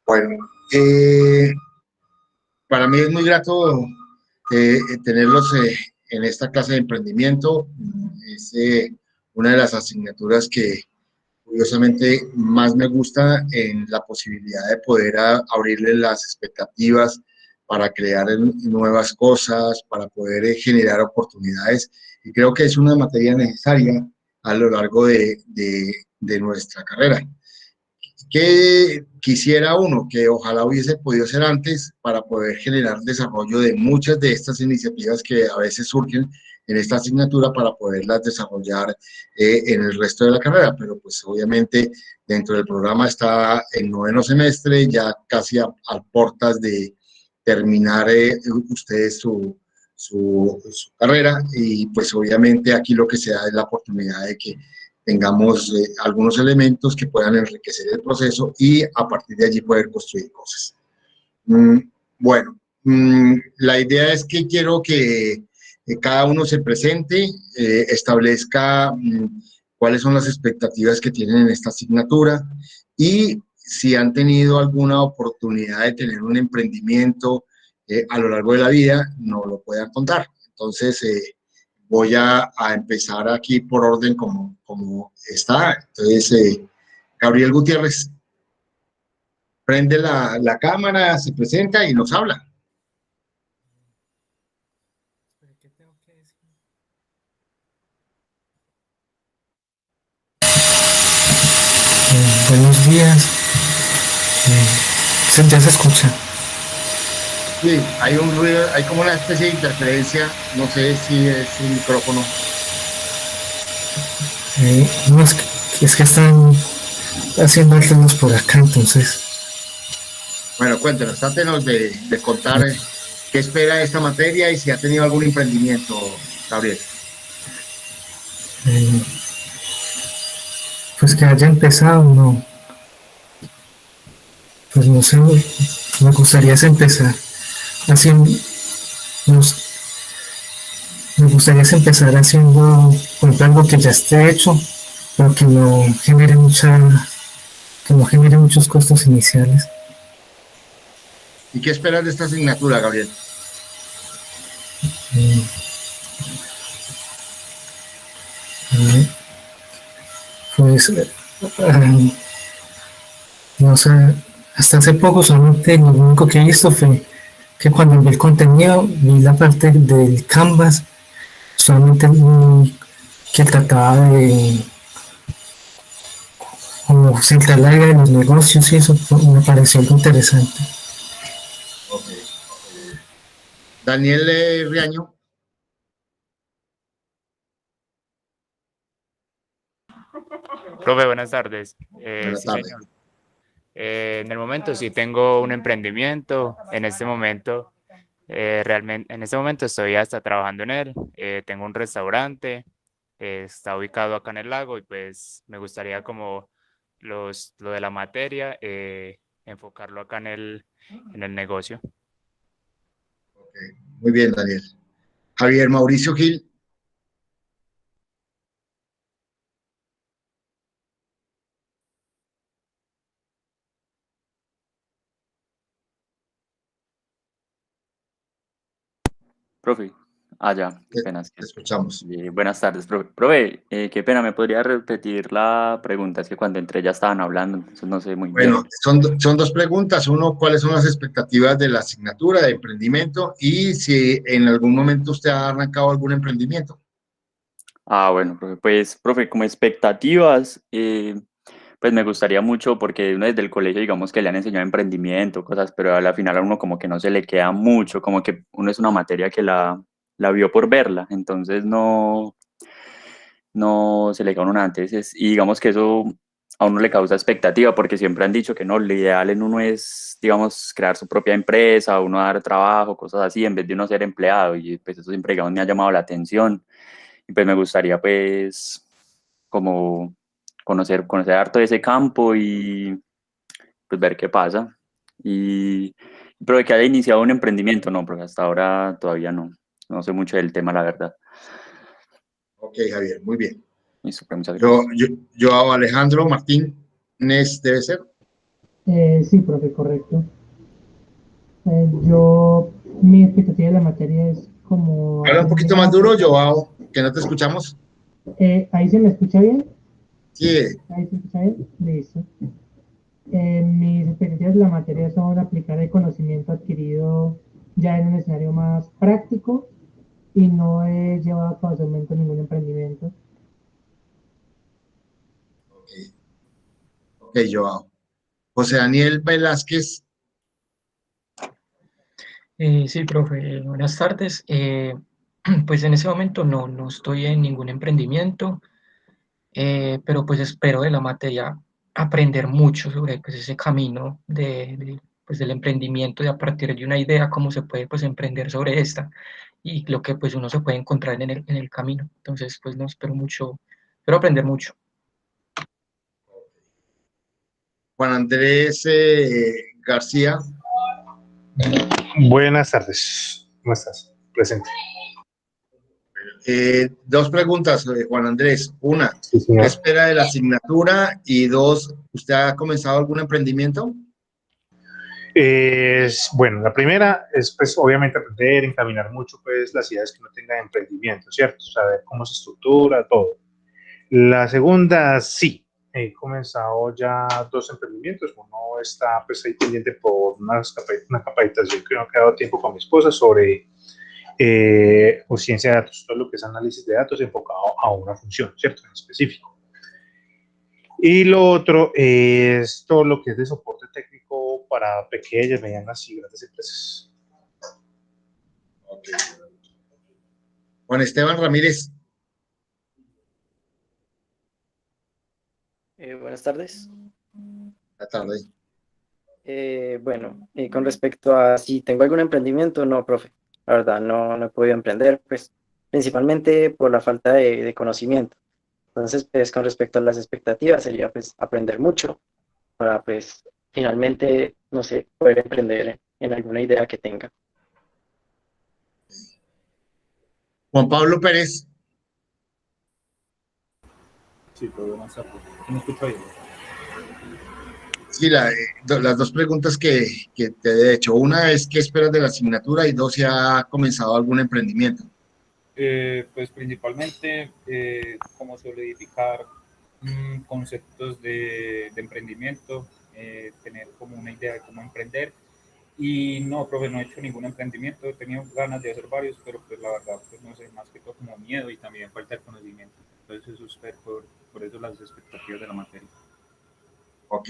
Bueno, para mí es muy grato tenerlos en esta clase de emprendimiento. Es una de las asignaturas que curiosamente más me gusta en la posibilidad de poder abrirle las expectativas para crear nuevas cosas, para poder generar oportunidades. Y creo que es una materia necesaria a lo largo de nuestra carrera. ¿Qué quisiera uno? Que ojalá hubiese podido ser antes para poder generar desarrollo de muchas de estas iniciativas que a veces surgen en esta asignatura para poderlas desarrollar en el resto de la carrera, pero pues obviamente dentro del programa está el noveno semestre, ya casi a puertas de terminar ustedes su carrera y pues obviamente aquí lo que se da es la oportunidad de que tengamos algunos elementos que puedan enriquecer el proceso y a partir de allí poder construir cosas. Bueno, la idea es que quiero que cada uno se presente, establezca cuáles son las expectativas que tienen en esta asignatura y si han tenido alguna oportunidad de tener un emprendimiento a lo largo de la vida, nos lo puedan contar. Entonces, voy a empezar aquí por orden como está. Entonces, Gabriel Gutiérrez, prende la cámara, se presenta y nos habla. ¿Qué tengo que decir? Buenos días. Ya se escucha. Sí, hay un ruido, hay como una especie de interferencia, no sé si es el micrófono. No, es que están haciendo altos por acá, entonces. Bueno, cuéntenos, trátenos de contar qué espera de esta materia y si ha tenido algún emprendimiento, Gabriel. Pues que haya empezado, no. Pues no sé, me gustaría empezar haciendo. Me gustaría empezar haciendo, por ejemplo, algo que ya esté hecho, pero que no genere muchos costos iniciales. ¿Y qué esperas de esta asignatura, Gabriel? Pues, no sé, hasta hace poco solamente lo único que he visto fue que cuando vi el contenido, vi la parte del Canvas, solamente que trataba de como centrar la idea de los negocios y eso me pareció algo interesante. Ok. Daniel Riaño. Profe, buenas tardes. Buenas Sí, tardes. señor. En el momento sí tengo un emprendimiento. En este momento, realmente, en este momento estoy hasta trabajando en él. Tengo un restaurante, está ubicado acá en el lago y pues me gustaría como lo de la materia, enfocarlo acá en el negocio. Okay. Muy bien, Daniel. Javier Mauricio Gil. Profe, ya, qué pena. Te escuchamos. Buenas tardes, profe. Profe, qué pena, ¿me podría repetir la pregunta? Es que cuando entré ya estaban hablando, entonces no sé muy bien. Bueno, son dos preguntas. Uno, ¿cuáles son las expectativas de la asignatura de emprendimiento? Y si en algún momento usted ha arrancado algún emprendimiento. Bueno, profe, pues, profe, como expectativas, pues me gustaría mucho porque uno desde el colegio, digamos que le han enseñado emprendimiento, cosas, pero a la final a uno como que no se le queda mucho, como que uno es una materia que la vio por verla, entonces no se le queda a uno antes. Y digamos que eso a uno le causa expectativa porque siempre han dicho que no, lo ideal en uno es, digamos, crear su propia empresa, uno dar trabajo, cosas así, en vez de uno ser empleado. Y pues eso siempre, digamos, me ha llamado la atención. Y pues me gustaría, pues, como conocer harto de ese campo y pues ver qué pasa. Y, pero de que haya iniciado un emprendimiento, no, porque hasta ahora todavía no sé mucho del tema, la verdad. Ok, Javier, muy bien. Listo, pues, muchas gracias. Yo Alejandro Martínez debe ser. Sí, profe, correcto. Mi expectativa de la materia es como Habla un aprender poquito más a duro, aplicar. Joao, que no te escuchamos. ¿Ahí se me escucha bien? Sí, ¿Ahí se escucha bien? Listo. Mis expectativas de la materia son aplicar el conocimiento adquirido ya en un escenario más práctico y no he llevado a cabo hasta el momento ningún emprendimiento. ok, ok, Joao. José Daniel Velázquez, Sí, profe, buenas tardes. Pues en ese momento no estoy en ningún emprendimiento, pero pues espero de la materia aprender mucho sobre pues, ese camino pues, del emprendimiento y a partir de una idea cómo se puede pues emprender sobre esta y lo que pues uno se puede encontrar en el camino. Entonces pues no espero mucho, espero aprender mucho. Juan Andrés García. Buenas tardes. ¿Cómo estás? Presente. Dos preguntas, Juan Andrés. Una, Sí, ¿qué señor. espera de la asignatura? Y dos, ¿usted ha comenzado algún emprendimiento? Bueno, la primera es, pues, obviamente aprender, encaminar mucho, pues, las ideas que uno tenga de emprendimiento, ¿cierto? Saber cómo se estructura todo. La segunda, sí. He comenzado ya dos emprendimientos. Uno está, pues, ahí pendiente por una capacitación que no ha quedado tiempo con mi esposa sobre o ciencia de datos, todo lo que es análisis de datos enfocado a una función, ¿cierto? En específico. Y lo otro es todo lo que es de soporte técnico para pequeñas, medianas y grandes empresas. Okay. Juan Esteban Ramírez. Buenas tardes. La tarde. Bueno, con respecto a si tengo algún emprendimiento, no, profe. La verdad, no he podido emprender, pues principalmente por la falta de conocimiento. Entonces, pues con respecto a las expectativas, sería pues aprender mucho para pues finalmente, no sé, poder emprender en alguna idea que tenga. Juan Pablo Pérez. Sí, pero buenas tardes. ¿Sí me escucha bien? Sí, las dos preguntas que te he hecho. Una es, ¿qué esperas de la asignatura? Y dos, si ha comenzado algún emprendimiento. Pues principalmente cómo solidificar conceptos de emprendimiento, tener como una idea de cómo emprender. Y no, profe, no he hecho ningún emprendimiento, he tenido ganas de hacer varios, pero pues la verdad, pues no sé, más que todo como miedo y también falta de conocimiento. Entonces eso es por eso las expectativas de la materia. Ok.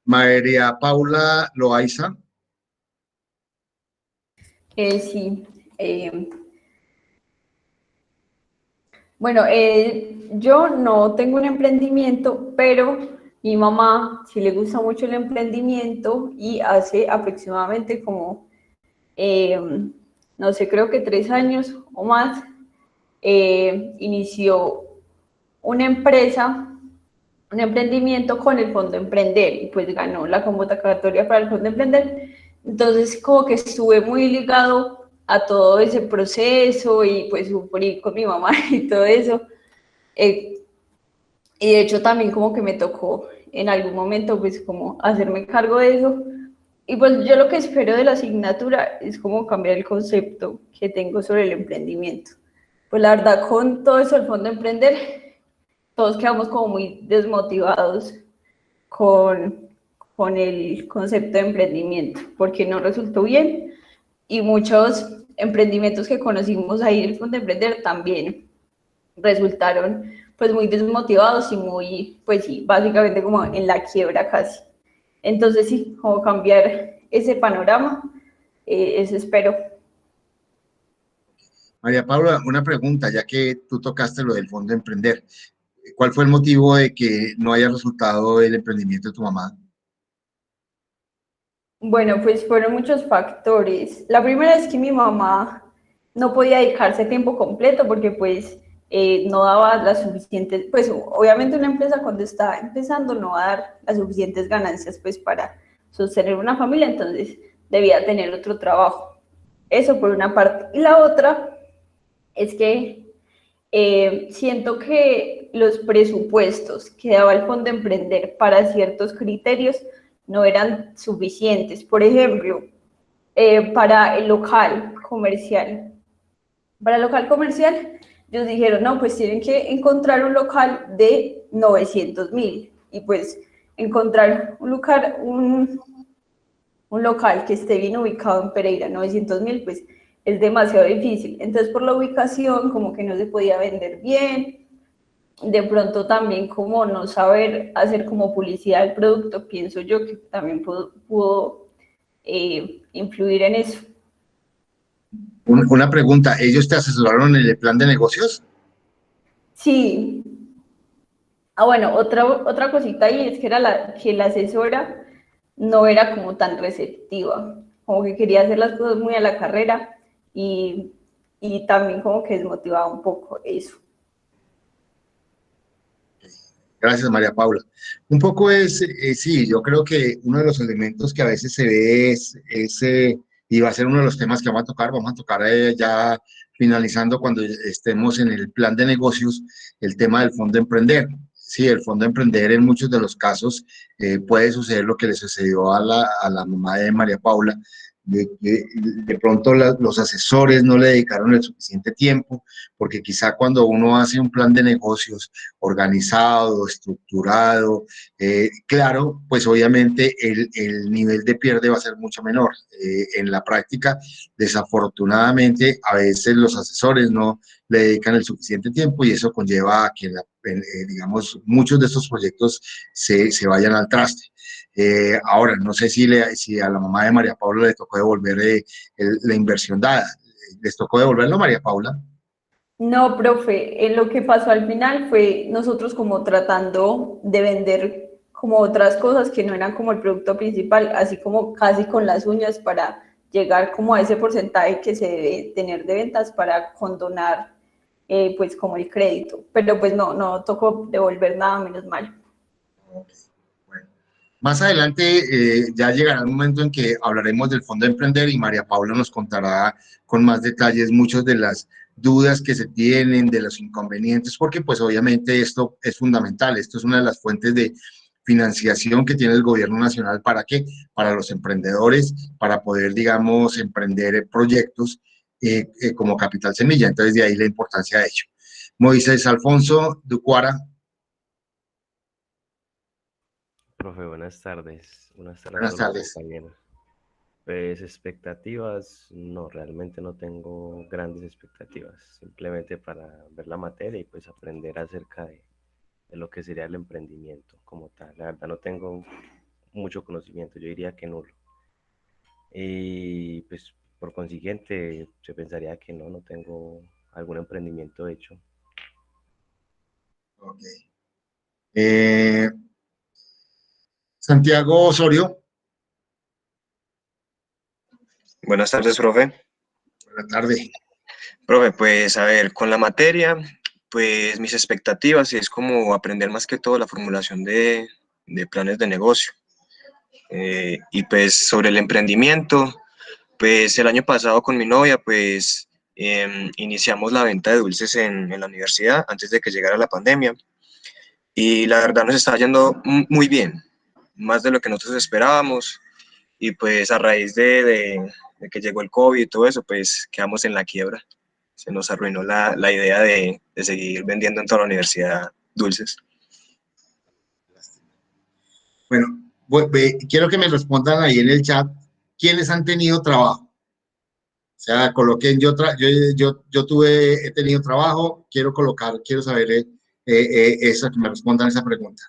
María Paula Loaiza. Sí. eh, bueno, yo no tengo un emprendimiento, pero mi mamá sí le gusta mucho el emprendimiento y hace aproximadamente como, eh, no sé, creo que 3 años o más, inició una empresa, un emprendimiento con el Fondo Emprender y pues ganó la convocatoria para el Fondo Emprender. Entonces como que estuve muy ligado a todo ese proceso y pues sufrí con mi mamá y todo eso. Eh, y de hecho también como que me tocó en algún momento pues como hacerme cargo de eso. Y pues yo lo que espero de la asignatura es como cambiar el concepto que tengo sobre el emprendimiento. Pues la verdad con todo eso el Fondo Emprender, todos quedamos como muy desmotivados con, con el concepto de emprendimiento, porque no resultó bien y muchos emprendimientos que conocimos ahí en el Fondo Emprender también resultaron pues muy desmotivados y muy, pues sí, básicamente como en la quiebra casi. Entonces sí, como cambiar ese panorama, eso espero. María Paula, una pregunta, ya que tú tocaste lo del Fondo Emprender. ¿Cuál fue el motivo de que no haya resultado el emprendimiento de tu mamá? Bueno, pues fueron muchos factores. La primera es que mi mamá no podía dedicarse tiempo completo porque pues no daba las suficientes, pues obviamente una empresa cuando está empezando no va a dar las suficientes ganancias pues para sostener una familia, entonces debía tener otro trabajo. Eso por una parte. Y la otra es que siento que los presupuestos que daba el Fondo Emprender para ciertos criterios no eran suficientes. Por ejemplo, para el local comercial. Para el local comercial, ellos dijeron, no, pues tienen que encontrar un local de 900.000 y pues encontrar un local que esté bien ubicado en Pereira, 900.000, pues es demasiado difícil. Entonces, por la ubicación, como que no se podía vender bien. De pronto también como no saber hacer como publicidad del producto, pienso yo que también pudo influir en eso. Una pregunta, ¿ellos te asesoraron en el plan de negocios? Sí. Ah, bueno, otra cosita ahí es que era que la asesora no era como tan receptiva, como que quería hacer las cosas muy a la carrera y también como que desmotivaba un poco eso. Gracias, María Paula. Un poco sí, yo creo que uno de los elementos que a veces se ve y va a ser uno de los temas que vamos a tocar ya finalizando cuando estemos en el plan de negocios, el tema del Fondo Emprender. Sí, el Fondo Emprender en muchos de los casos puede suceder lo que le sucedió a la mamá de María Paula, de pronto los asesores no le dedicaron el suficiente tiempo, porque quizá cuando uno hace un plan de negocios organizado, estructurado, claro, pues obviamente el nivel de pierde va a ser mucho menor. En la práctica, desafortunadamente, a veces los asesores no le dedican el suficiente tiempo y eso conlleva a que, digamos, muchos de estos proyectos se vayan al traste. Ahora, no sé si a la mamá de María Paula le tocó devolver la inversión dada. ¿Les tocó devolverlo, María Paula? No, profe, lo que pasó al final fue nosotros como tratando de vender como otras cosas que no eran como el producto principal, así como casi con las uñas para llegar como a ese porcentaje que se debe tener de ventas para condonar pues como el crédito, pero pues no tocó devolver nada, menos mal. Bueno, más adelante ya llegará el momento en que hablaremos del Fondo de Emprender y María Paula nos contará con más detalles muchas de las dudas que se tienen, de los inconvenientes, porque pues obviamente esto es fundamental, esto es una de las fuentes de financiación que tiene el gobierno nacional. ¿Para qué? Para los emprendedores, para poder, digamos, emprender proyectos como Capital Semilla. Entonces, de ahí la importancia de ello. Moisés Alfonso Ducuara. Profe, buenas tardes. Buenas tardes a Buenas todos los tardes. compañeros. Pues expectativas, no, realmente no tengo grandes expectativas, simplemente para ver la materia y pues aprender acerca de lo que sería el emprendimiento como tal. La verdad no tengo mucho conocimiento, yo diría que nulo. Y pues por consiguiente se pensaría que no tengo algún emprendimiento hecho. Ok. Eh, Santiago Osorio. Buenas tardes, profe. Buenas tardes. Profe, pues a ver, con la materia, pues mis expectativas es como aprender más que todo la formulación de planes de negocio. Y pues sobre el emprendimiento, pues el año pasado con mi novia, pues iniciamos la venta de dulces en la universidad antes de que llegara la pandemia. Y la verdad nos está yendo muy bien, más de lo que nosotros esperábamos. Y pues a raíz de que llegó el COVID y todo eso, pues quedamos en la quiebra. Se nos arruinó la idea de seguir vendiendo en toda la universidad dulces. Bueno, quiero que me respondan ahí en el chat, ¿quiénes han tenido trabajo? O sea, coloquen, yo he tenido trabajo, quiero saber eso, que me respondan esa pregunta.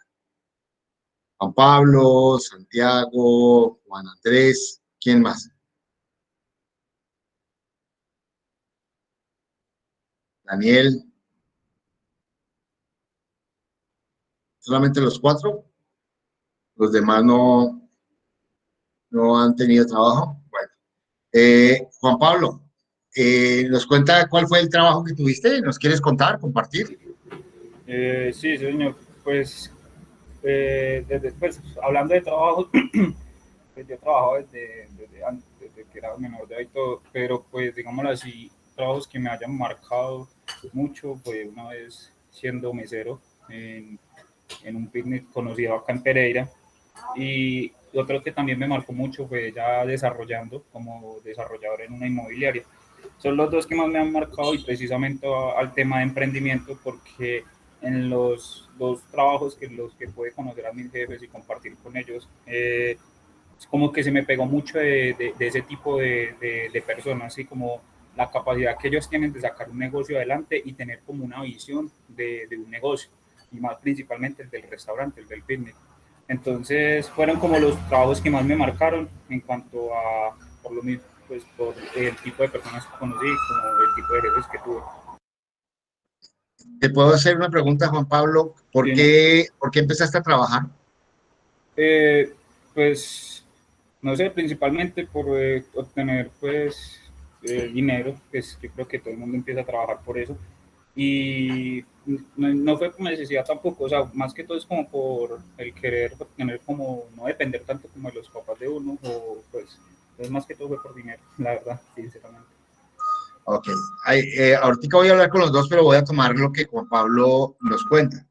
Juan Pablo, Santiago, Juan Andrés, ¿quién más? Daniel. ¿Solamente los 4? ¿Los demás no han tenido trabajo? Bueno. Juan Pablo, ¿nos cuenta cuál fue el trabajo que tuviste? ¿Nos quieres contar, compartir? Sí, señor. Pues, pues hablando de trabajo, pues yo trabajo desde antes, desde que era menor de edad y todo, pero pues digámoslo así, trabajos que me hayan marcado mucho, fue una vez siendo mesero en un picnic conocido acá en Pereira. Y otro que también me marcó mucho fue ya desarrollando como desarrollador en una inmobiliaria. Son los dos que más me han marcado y precisamente al tema de emprendimiento, porque en los dos trabajos que los que pude conocer a mis jefes y compartir con ellos, es como que se me pegó mucho de ese tipo de personas, así como la capacidad que ellos tienen de sacar un negocio adelante y tener como una visión de un negocio, y más principalmente el del restaurante, el del picnic. Entonces fueron como los trabajos que más me marcaron en cuanto a, por lo mismo, pues por el tipo de personas que conocí, como el tipo de jefes que tuve. ¿Te puedo hacer una pregunta, Juan Pablo? ¿Por qué empezaste a trabajar? Pues, no sé, principalmente por obtener, pues, dinero, pues yo creo que todo el mundo empieza a trabajar por eso. Y no fue por necesidad tampoco, o sea, más que todo es como por el querer obtener, como no depender tanto como de los papás de uno, o pues, es más que todo fue por dinero, la verdad, sinceramente. Ok, ahorita voy a hablar con los dos, pero voy a tomar lo que Juan Pablo nos cuenta.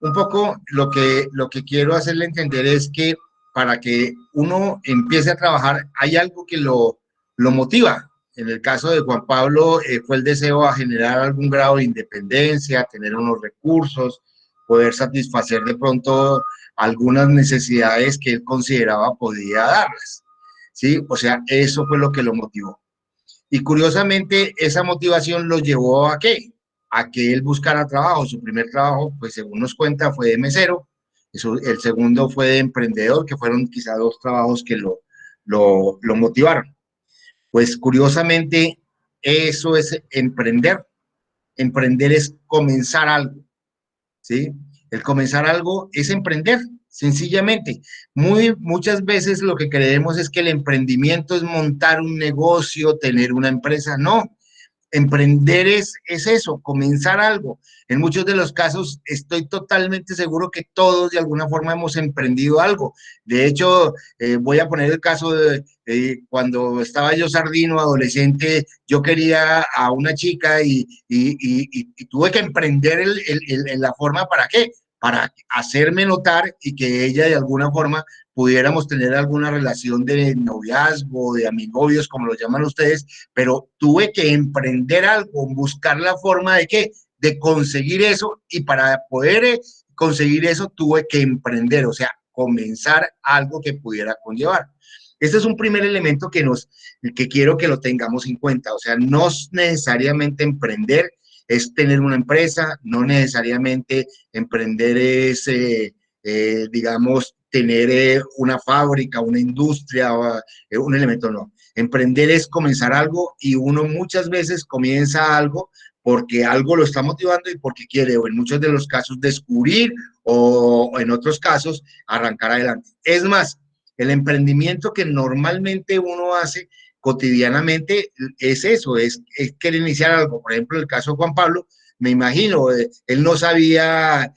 Un poco lo que quiero hacerle entender es que para que uno empiece a trabajar hay algo que lo motiva. En el caso de Juan Pablo fue el deseo a generar algún grado de independencia, tener unos recursos, poder satisfacer de pronto algunas necesidades que él consideraba podía darlas. ¿Sí? O sea, eso fue lo que lo motivó. Y curiosamente, esa motivación lo llevó ¿a qué? A que él buscara trabajo. Su primer trabajo, pues según nos cuenta, fue de mesero. El segundo fue de emprendedor, que fueron quizá dos trabajos que lo motivaron. Pues curiosamente, eso es emprender. Emprender es comenzar algo, ¿sí? El comenzar algo es emprender, sencillamente. Muchas veces lo que creemos es que el emprendimiento es montar un negocio, tener una empresa. No, emprender es eso, comenzar algo. En muchos de los casos estoy totalmente seguro que todos de alguna forma hemos emprendido algo. De hecho, voy a poner el caso de cuando estaba yo sardino, adolescente, yo quería a una chica y tuve que emprender la forma ¿para qué? Para hacerme notar y que ella de alguna forma pudiéramos tener alguna relación de noviazgo, de amigobios, como lo llaman ustedes, pero tuve que emprender algo, buscar la forma de qué, de conseguir eso, y para poder conseguir eso tuve que emprender, o sea, comenzar algo que pudiera conllevar. Este es un primer elemento que quiero que lo tengamos en cuenta, o sea, no necesariamente emprender es tener una empresa, no necesariamente emprender es, digamos, tener una fábrica, una industria, un elemento, no. Emprender es comenzar algo, y uno muchas veces comienza algo porque algo lo está motivando y porque quiere, o en muchos de los casos, descubrir, o en otros casos, arrancar adelante. Es más, el emprendimiento que normalmente uno hace cotidianamente es eso, es querer iniciar algo. Por ejemplo, el caso de Juan Pablo, me imagino, él no sabía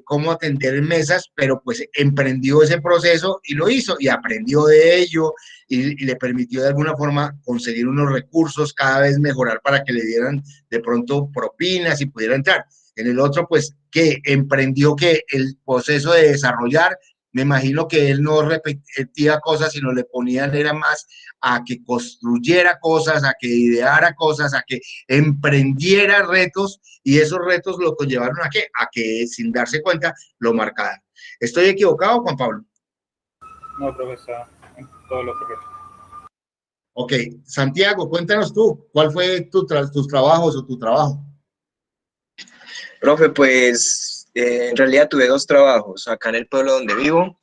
cómo atender mesas, pero pues emprendió ese proceso y lo hizo, y aprendió de ello, y le permitió de alguna forma conseguir unos recursos, cada vez mejorar para que le dieran de pronto propinas y pudiera entrar. En el otro, pues, que emprendió que el proceso de desarrollar, me imagino que él no repetía cosas, sino le ponían, era más a que construyera cosas, a que ideara cosas, a que emprendiera retos, y esos retos lo conllevaron ¿a qué? A que sin darse cuenta lo marcaran. ¿Estoy equivocado, Juan Pablo? No, profesor, en todo lo correcto. Ok, Santiago, cuéntanos tú, ¿cuál fue tus trabajos o tu trabajo? Profe, pues en realidad tuve dos trabajos. Acá en el pueblo donde vivo,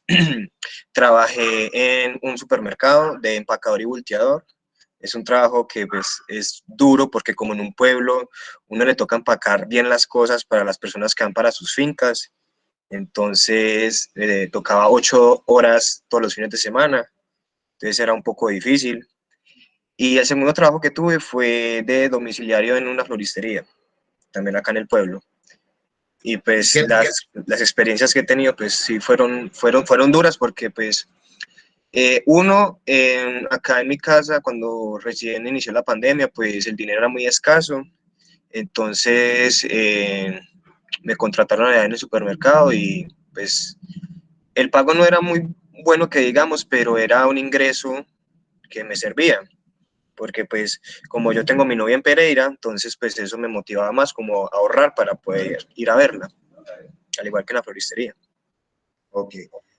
trabajé en un supermercado de empacador y volteador. Es un trabajo que pues es duro porque como en un pueblo uno le toca empacar bien las cosas para las personas que van para sus fincas. Entonces tocaba 8 horas todos los fines de semana. Entonces era un poco difícil. Y el segundo trabajo que tuve fue de domiciliario en una floristería, también acá en el pueblo. Y pues las experiencias que he tenido pues sí fueron duras porque pues acá en mi casa cuando recién inició la pandemia pues el dinero era muy escaso, entonces me contrataron allá en el supermercado y pues el pago no era muy bueno que digamos, pero era un ingreso que me servía, porque pues como yo tengo mi novia en Pereira, entonces pues eso me motivaba más como a ahorrar para poder ir a verla, al igual que en la floristería. Ok.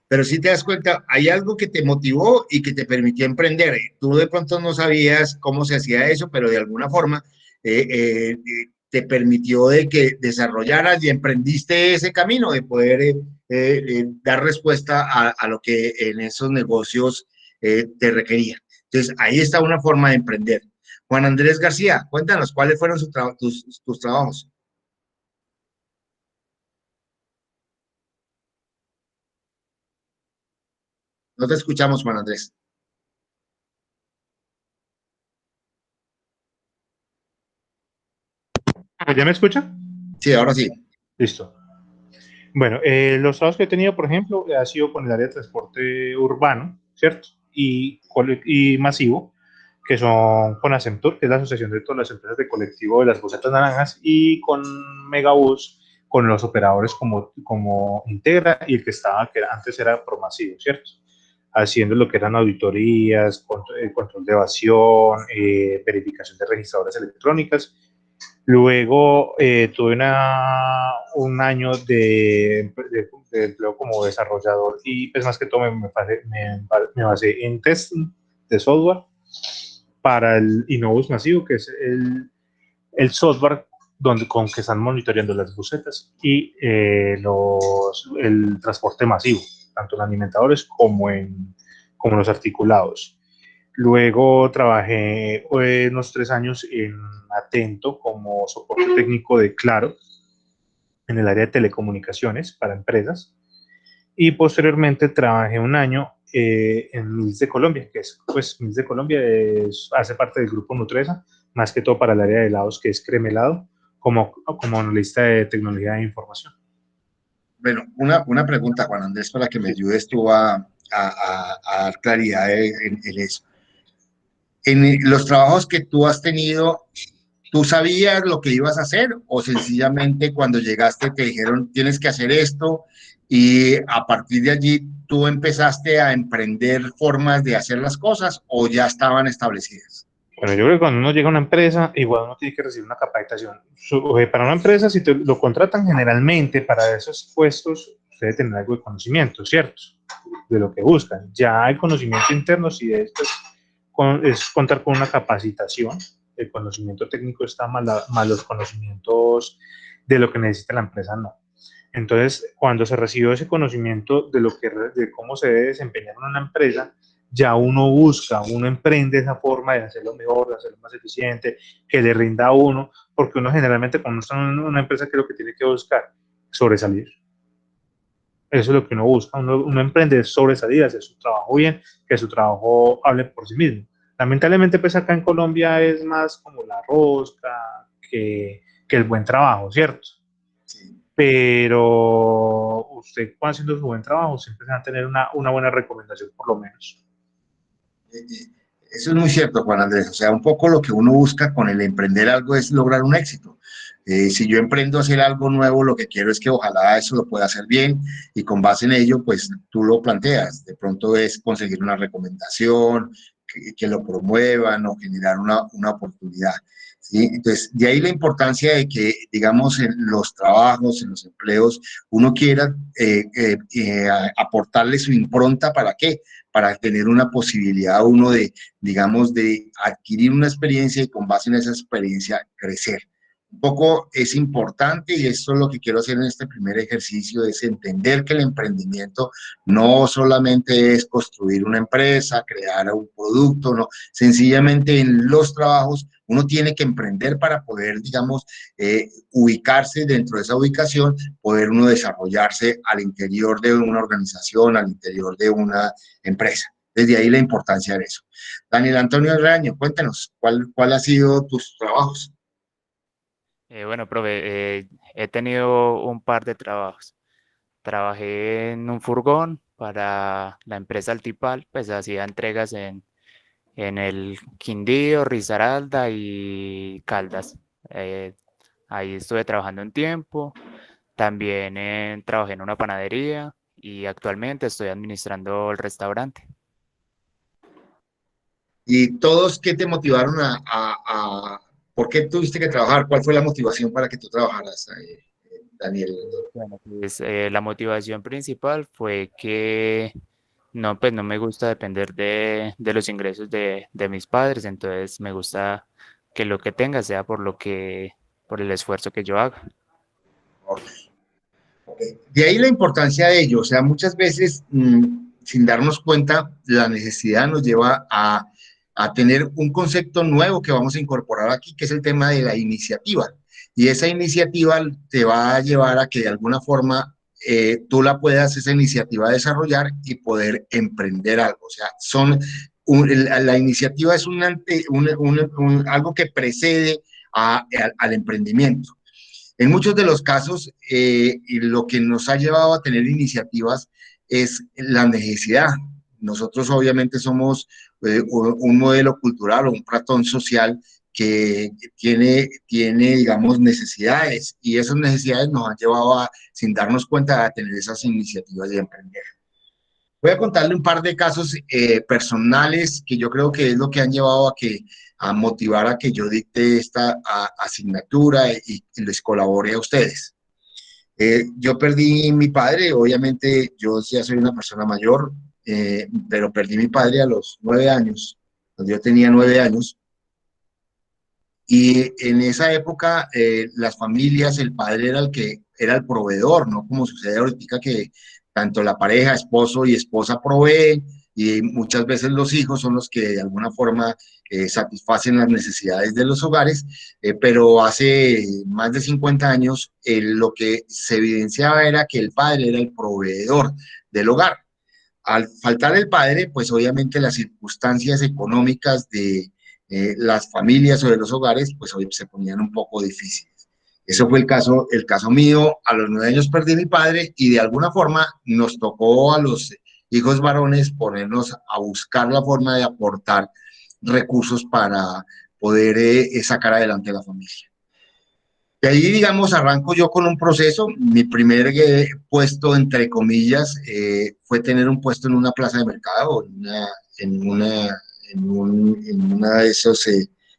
Pero si te das cuenta, hay algo que te motivó y que te permitió emprender. Tú de pronto no sabías cómo se hacía eso, pero de alguna forma te permitió de que desarrollaras y emprendiste ese camino de poder dar respuesta a lo que en esos negocios te requería. Entonces, ahí está una forma de emprender. Juan Andrés García, cuéntanos, ¿cuáles fueron tus trabajos? No te escuchamos, Juan Andrés. ¿Ya me escucha? Sí, ahora sí. Listo. Bueno, los trabajos que he tenido, por ejemplo, ha sido con el área de transporte urbano, ¿cierto? Y masivo, que son con Acentur, que es la asociación de todas las empresas de colectivo de las busetas naranjas, y con Megabús, con los operadores como Integra y el que estaba, antes era Promasivo, ¿cierto? Haciendo lo que eran auditorías, control de evasión, verificación de registradoras electrónicas. Luego tuve un año de empleo como desarrollador y pues más que todo me basé en testing de software para el Innovus Masivo, que es el software con que están monitoreando las busetas y el transporte masivo, tanto en alimentadores como en los articulados. Luego trabajé unos 3 años en Atento como soporte técnico de Claro en el área de telecomunicaciones para empresas. Y posteriormente trabajé un año en Mills de Colombia, que es, pues, Mills de Colombia hace parte del grupo Nutresa, más que todo para el área de helados, que es Cremelado, como analista de tecnología de información. Bueno, una pregunta, Juan Andrés, para que me ayudes tú a dar claridad en eso. En los trabajos que tú has tenido, ¿tú sabías lo que ibas a hacer o sencillamente cuando llegaste te dijeron tienes que hacer esto y a partir de allí tú empezaste a emprender formas de hacer las cosas o ya estaban establecidas? Bueno, yo creo que cuando uno llega a una empresa, igual uno tiene que recibir una capacitación. Para una empresa, si te lo contratan generalmente para esos puestos, usted debe tener algo de conocimiento, ¿cierto? De lo que buscan. Ya hay conocimiento interno, si esto es contar con una capacitación. El conocimiento técnico está mal, los conocimientos de lo que necesita la empresa, no. Entonces, cuando se recibió ese conocimiento de cómo se debe desempeñar en una empresa, ya uno emprende esa forma de hacerlo mejor, de hacerlo más eficiente, que le rinda a uno, porque uno generalmente cuando está en una empresa, ¿qué es lo que tiene que buscar? Sobresalir. Eso es lo que uno busca. Uno emprende es sobresalir, hacer su trabajo bien, que su trabajo hable por sí mismo. Lamentablemente, pues acá en Colombia es más como la rosca que el buen trabajo, ¿cierto? Sí. Pero usted, cuando haciendo su buen trabajo, siempre va a tener una buena recomendación, por lo menos. Eso es muy cierto, Juan Andrés. O sea, un poco lo que uno busca con el emprender algo es lograr un éxito. Si yo emprendo a hacer algo nuevo, lo que quiero es que ojalá eso lo pueda hacer bien y con base en ello, pues tú lo planteas. De pronto es conseguir una recomendación, que lo promuevan o generar una oportunidad. ¿Sí? Entonces, de ahí la importancia de que, digamos, en los trabajos, en los empleos, uno quiera aportarle su impronta. ¿Para qué? Para tener una posibilidad uno de, digamos, de adquirir una experiencia y con base en esa experiencia crecer. Un poco es importante y esto es lo que quiero hacer en este primer ejercicio, es entender que el emprendimiento no solamente es construir una empresa, crear un producto, no, sencillamente en los trabajos uno tiene que emprender para poder, digamos, ubicarse dentro de esa ubicación, poder uno desarrollarse al interior de una organización, al interior de una empresa. Desde ahí la importancia de eso. Daniel Antonio Reaño, cuéntanos, ¿cuál ha sido tus trabajos? Bueno, profe, he tenido un par de trabajos. Trabajé en un furgón para la empresa Altipal, pues hacía entregas en el Quindío, Risaralda y Caldas. Ahí estuve trabajando un tiempo. También trabajé en una panadería y actualmente estoy administrando el restaurante. ¿Y todos qué te motivaron por qué tuviste que trabajar? ¿Cuál fue la motivación para que tú trabajaras, Daniel? Bueno, pues la motivación principal fue que no, pues no me gusta depender de los ingresos de mis padres, entonces me gusta que lo que tenga sea por el esfuerzo que yo haga. De ahí la importancia de ello, o sea, muchas veces sin darnos cuenta, la necesidad nos lleva a tener un concepto nuevo que vamos a incorporar aquí, que es el tema de la iniciativa. Y esa iniciativa te va a llevar a que de alguna forma tú la puedas, esa iniciativa, desarrollar y poder emprender algo. O sea, la iniciativa es algo que precede al emprendimiento. En muchos de los casos, y lo que nos ha llevado a tener iniciativas es la necesidad. Nosotros obviamente somos un modelo cultural o un patrón social que tiene, digamos, necesidades, y esas necesidades nos han llevado sin darnos cuenta, a tener esas iniciativas de emprender. Voy a contarle un par de casos personales que yo creo que es lo que han llevado a motivar a que yo dicte esta asignatura y les colabore a ustedes. Yo perdí mi padre, obviamente yo ya soy una persona mayor, pero perdí mi padre a los 9 años, cuando yo tenía 9 años. Y en esa época, las familias, el padre era el proveedor, ¿no? Como sucede ahorita, que tanto la pareja, esposo y esposa, proveen, y muchas veces los hijos son los que de alguna forma satisfacen las necesidades de los hogares, pero hace más de 50 años lo que se evidenciaba era que el padre era el proveedor del hogar. Al faltar el padre, pues obviamente las circunstancias económicas de las familias o de los hogares, pues hoy se ponían un poco difíciles. Eso fue el caso mío. A los 9 años perdí a mi padre y de alguna forma nos tocó a los hijos varones ponernos a buscar la forma de aportar recursos para poder sacar adelante la familia. De ahí, digamos, arranco yo con un proceso. Mi primer puesto, entre comillas, fue tener un puesto en una plaza de mercado, en una de esos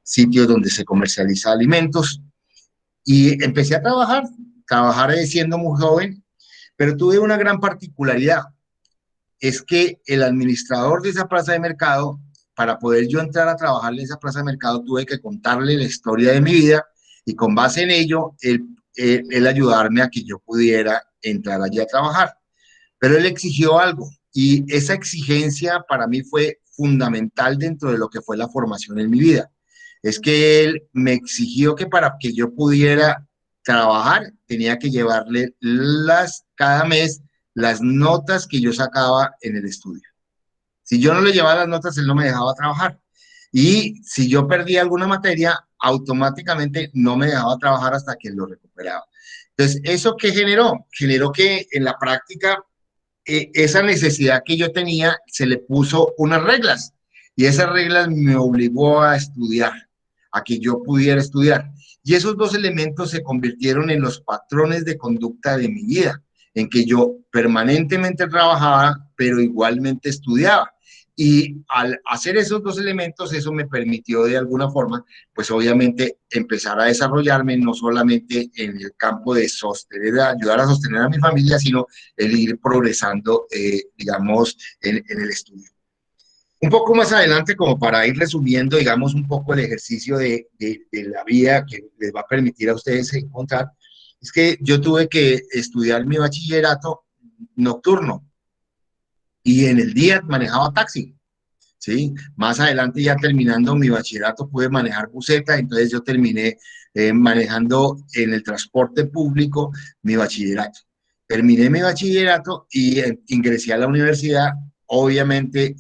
sitios donde se comercializa alimentos. Y empecé a trabajar siendo muy joven, pero tuve una gran particularidad. Es que el administrador de esa plaza de mercado, para poder yo entrar a trabajar en esa plaza de mercado, tuve que contarle la historia de mi vida, y con base en ello, él ayudarme a que yo pudiera entrar allí a trabajar. Pero él exigió algo, y esa exigencia para mí fue fundamental dentro de lo que fue la formación en mi vida. Es que él me exigió que para que yo pudiera trabajar, tenía que llevarle cada mes las notas que yo sacaba en el estudio. Si yo no le llevaba las notas, él no me dejaba trabajar. Y si yo perdía alguna materia, automáticamente no me dejaba trabajar hasta que lo recuperaba. Entonces, ¿eso qué generó? Generó que en la práctica esa necesidad que yo tenía, se le puso unas reglas, y esas reglas me obligó a estudiar, a que yo pudiera estudiar. Y esos dos elementos se convirtieron en los patrones de conducta de mi vida, en que yo permanentemente trabajaba, pero igualmente estudiaba. Y al hacer esos dos elementos, eso me permitió de alguna forma, pues obviamente empezar a desarrollarme no solamente en el campo de ayudar a sostener a mi familia, sino el ir progresando, digamos, en el estudio. Un poco más adelante, como para ir resumiendo, digamos, un poco el ejercicio de la vida que les va a permitir a ustedes encontrar, es que yo tuve que estudiar mi bachillerato nocturno, y en el día manejaba taxi, ¿sí? Más adelante, ya terminando mi bachillerato, pude manejar buseta, entonces yo terminé manejando en el transporte público mi bachillerato. Terminé mi bachillerato y ingresé a la universidad. Obviamente,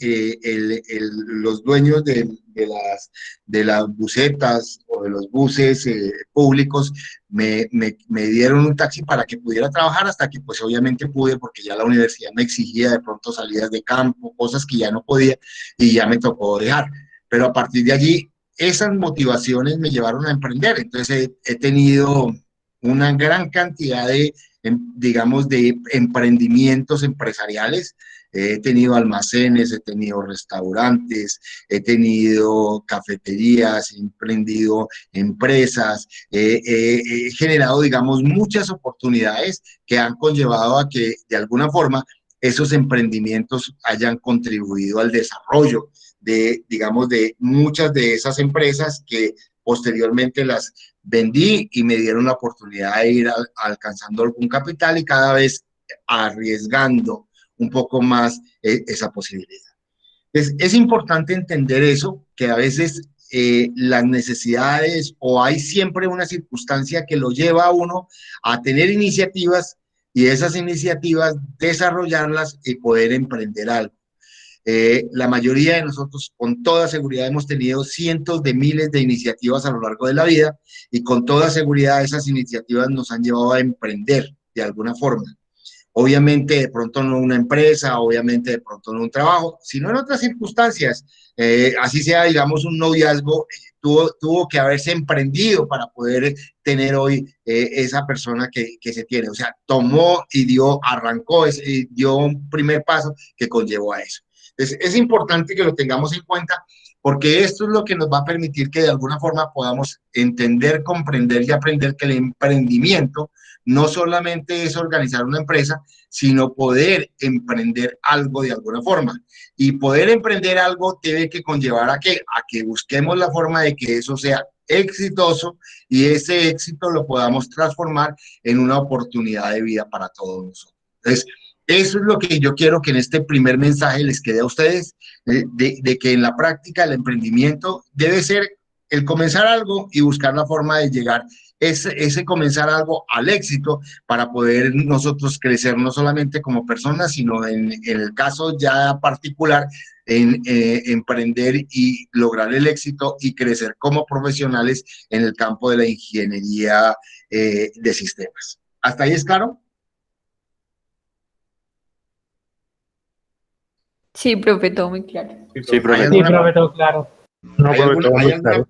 los dueños de las busetas o de los buses públicos me dieron un taxi para que pudiera trabajar, hasta que pues obviamente pude, porque ya la universidad me exigía de pronto salidas de campo, cosas que ya no podía, y ya me tocó dejar. Pero a partir de allí, esas motivaciones me llevaron a emprender. Entonces he tenido una gran cantidad de, digamos, de emprendimientos empresariales. He tenido almacenes, he tenido restaurantes, he tenido cafeterías, he emprendido empresas, he generado, digamos, muchas oportunidades que han conllevado a que, de alguna forma, esos emprendimientos hayan contribuido al desarrollo de, digamos, de muchas de esas empresas que posteriormente las vendí y me dieron la oportunidad de ir alcanzando algún capital y cada vez arriesgando un poco más esa posibilidad. Es importante entender eso, que a veces las necesidades o hay siempre una circunstancia que lo lleva a uno a tener iniciativas y esas iniciativas desarrollarlas y poder emprender algo. La mayoría de nosotros con toda seguridad hemos tenido cientos de miles de iniciativas a lo largo de la vida y con toda seguridad esas iniciativas nos han llevado a emprender de alguna forma. Obviamente de pronto no una empresa, obviamente de pronto no un trabajo, sino en otras circunstancias, así sea, digamos, un noviazgo, tuvo que haberse emprendido para poder tener hoy esa persona que se tiene. O sea, tomó y dio, arrancó, dio un primer paso que conllevó a eso. Entonces, es importante que lo tengamos en cuenta porque esto es lo que nos va a permitir que de alguna forma podamos entender, comprender y aprender que el emprendimiento no solamente es organizar una empresa, sino poder emprender algo de alguna forma. Y poder emprender algo tiene que conllevar ¿a qué? A que busquemos la forma de que eso sea exitoso y ese éxito lo podamos transformar en una oportunidad de vida para todos nosotros. Entonces, eso es lo que yo quiero que en este primer mensaje les quede a ustedes, de que en la práctica el emprendimiento debe ser el comenzar algo y buscar la forma de llegar ese comenzar algo al éxito para poder nosotros crecer no solamente como personas, sino en el caso ya particular, en emprender y lograr el éxito y crecer como profesionales en el campo de la ingeniería de sistemas. ¿Hasta ahí es claro? Sí, profe, todo muy claro. Sí, profe. Sí, profe, todo claro. No, profe, todo muy claro.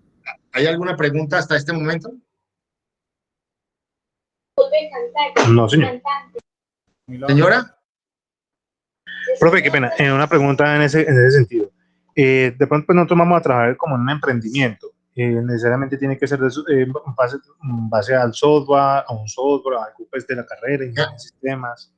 ¿Hay alguna pregunta hasta este momento? No, señor. Señora. Profe, qué pena. Una pregunta en ese sentido. De pronto pues, nosotros vamos a trabajar como en un emprendimiento. Necesariamente tiene que ser en base al software, a un software, a algo pues, de la carrera, ingeniería de sistemas.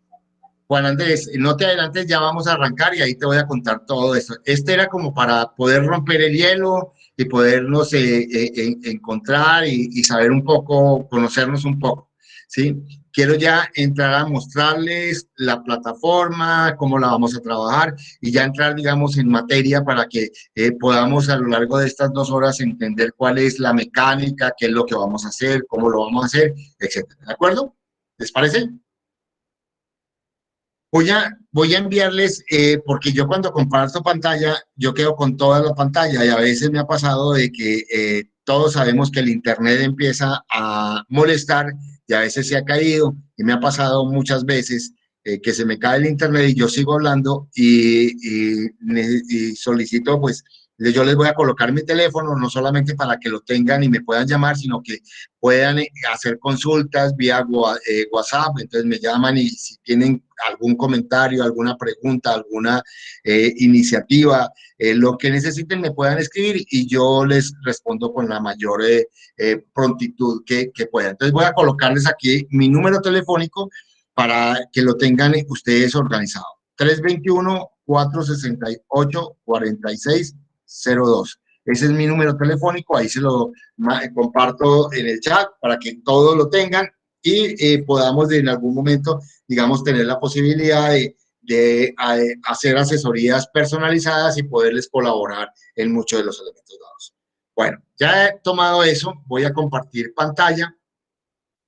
Juan Andrés, no te adelantes, ya vamos a arrancar y ahí te voy a contar todo esto. Este era como para poder romper el hielo y podernos encontrar y saber un poco, conocernos un poco, ¿sí? Quiero ya entrar a mostrarles la plataforma, cómo la vamos a trabajar y ya entrar, digamos, en materia para que podamos a lo largo de estas 2 horas entender cuál es la mecánica, qué es lo que vamos a hacer, cómo lo vamos a hacer, etcétera. ¿De acuerdo? ¿Les parece? Voy a enviarles, porque yo cuando comparto pantalla, yo quedo con toda la pantalla y a veces me ha pasado de que todos sabemos que el internet empieza a molestar y a veces se ha caído y me ha pasado muchas veces que se me cae el internet y yo sigo hablando y solicito pues yo les voy a colocar mi teléfono, no solamente para que lo tengan y me puedan llamar, sino que puedan hacer consultas vía WhatsApp, entonces me llaman y si tienen algún comentario, alguna pregunta, alguna iniciativa, lo que necesiten me puedan escribir y yo les respondo con la mayor prontitud que pueda. Entonces voy a colocarles aquí mi número telefónico para que lo tengan ustedes organizado. 321-468-4602. Ese es mi número telefónico, ahí se lo comparto en el chat para que todos lo tengan y podamos en algún momento, digamos, tener la posibilidad de hacer asesorías personalizadas y poderles colaborar en muchos de los elementos dados. Bueno, ya he tomado eso, voy a compartir pantalla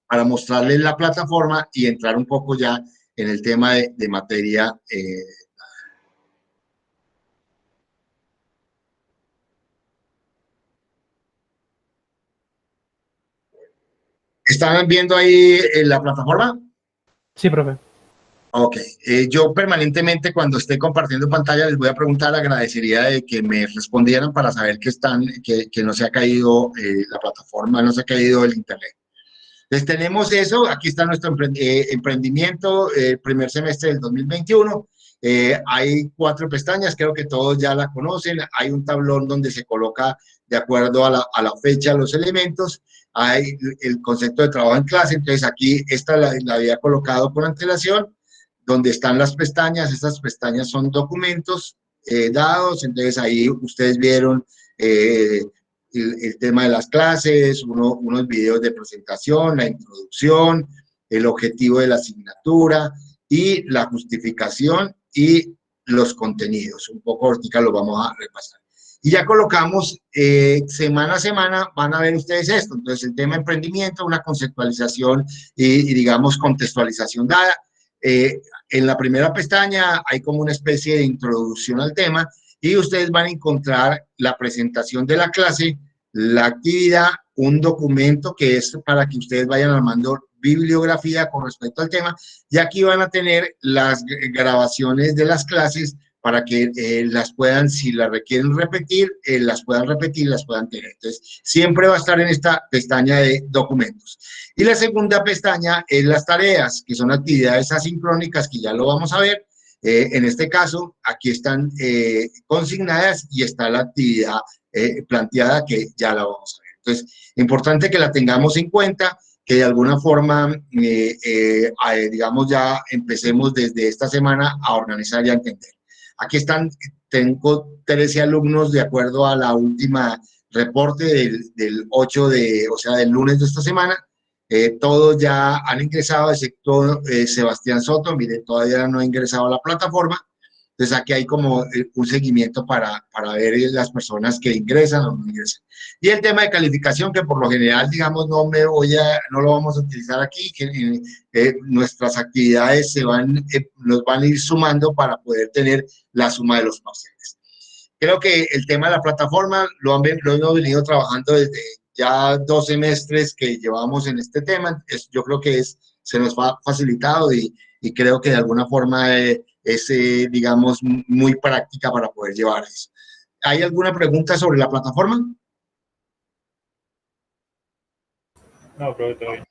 para mostrarles la plataforma y entrar un poco ya en el tema de materia. ¿Están viendo ahí la plataforma? Sí, profe. Ok, yo permanentemente cuando esté compartiendo pantalla les voy a preguntar, agradecería de que me respondieran para saber que no se ha caído la plataforma, no se ha caído el internet. Entonces tenemos eso, aquí está nuestro emprendimiento, primer semestre del 2021. Hay 4 pestañas, creo que todos ya la conocen. Hay un tablón donde se coloca de acuerdo a la fecha los elementos. Hay el concepto de trabajo en clase, entonces aquí esta la había colocado con antelación, donde están las pestañas. Estas pestañas son documentos dados, entonces ahí ustedes vieron el tema de las clases, unos videos de presentación, la introducción, el objetivo de la asignatura y la justificación y los contenidos. Un poco ahorita lo vamos a repasar. Y ya colocamos semana a semana, van a ver ustedes esto. Entonces, el tema emprendimiento, una conceptualización y digamos, contextualización dada. En la primera pestaña hay como una especie de introducción al tema y ustedes van a encontrar la presentación de la clase, la actividad, un documento que es para que ustedes vayan armando bibliografía con respecto al tema, y aquí van a tener las grabaciones de las clases para que las puedan, si las requieren repetir, las puedan repetir, las puedan tener. Entonces, siempre va a estar en esta pestaña de documentos. Y la segunda pestaña es las tareas, que son actividades asincrónicas, que ya lo vamos a ver. En este caso, aquí están consignadas y está la actividad planteada, que ya la vamos a ver. Entonces, importante que la tengamos en cuenta, que de alguna forma, digamos, ya empecemos desde esta semana a organizar y a entender. Aquí están, tengo 13 alumnos de acuerdo a la última reporte del 8 o sea, del lunes de esta semana. Todos ya han ingresado, excepto Sebastián Soto, mire, todavía no ha ingresado a la plataforma. Entonces aquí hay como un seguimiento para ver las personas que ingresan o no ingresan. Y el tema de calificación, que por lo general, digamos, no lo vamos a utilizar aquí, que nuestras actividades nos van a ir sumando para poder tener la suma de los parciales. Creo que el tema de la plataforma lo hemos venido trabajando desde ya 2 semestres que llevamos en este tema. Yo creo que se nos ha facilitado y creo que de alguna forma es, digamos, muy práctica para poder llevar eso. ¿Hay alguna pregunta sobre la plataforma? No, pero todo bien.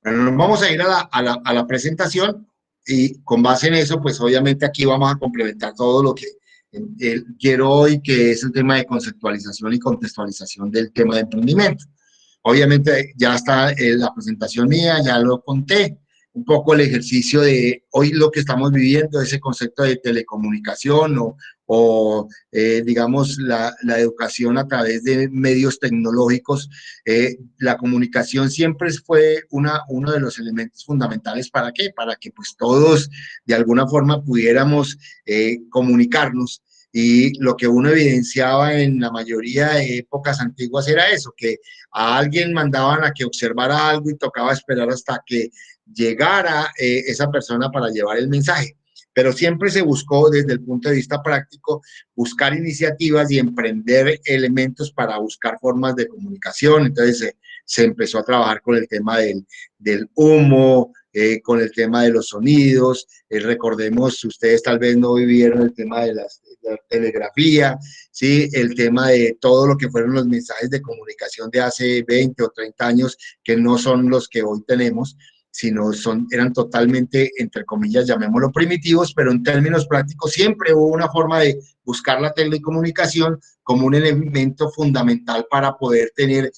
Bueno, nos vamos a ir a la presentación y con base en eso, pues obviamente aquí vamos a complementar todo lo que quiero hoy, que es el tema de conceptualización y contextualización del tema de emprendimiento. Obviamente ya está la presentación mía, ya lo conté, un poco el ejercicio de hoy lo que estamos viviendo, ese concepto de telecomunicación digamos la educación a través de medios tecnológicos. La comunicación siempre fue uno de los elementos fundamentales. ¿Para qué? Para que pues todos de alguna forma pudiéramos comunicarnos. Y lo que uno evidenciaba en la mayoría de épocas antiguas era eso, que a alguien mandaban a que observara algo y tocaba esperar hasta que llegara esa persona para llevar el mensaje. Pero siempre se buscó desde el punto de vista práctico, buscar iniciativas y emprender elementos para buscar formas de comunicación. Entonces se empezó a trabajar con el tema del humo, con el tema de los sonidos. Recordemos, ustedes tal vez no vivieron el tema de la telegrafía, ¿sí? El tema de todo lo que fueron los mensajes de comunicación de hace 20 o 30 años, que no son los que hoy tenemos, sino eran totalmente, entre comillas, llamémoslo primitivos, pero en términos prácticos siempre hubo una forma de buscar la telecomunicación como un elemento fundamental para poder tener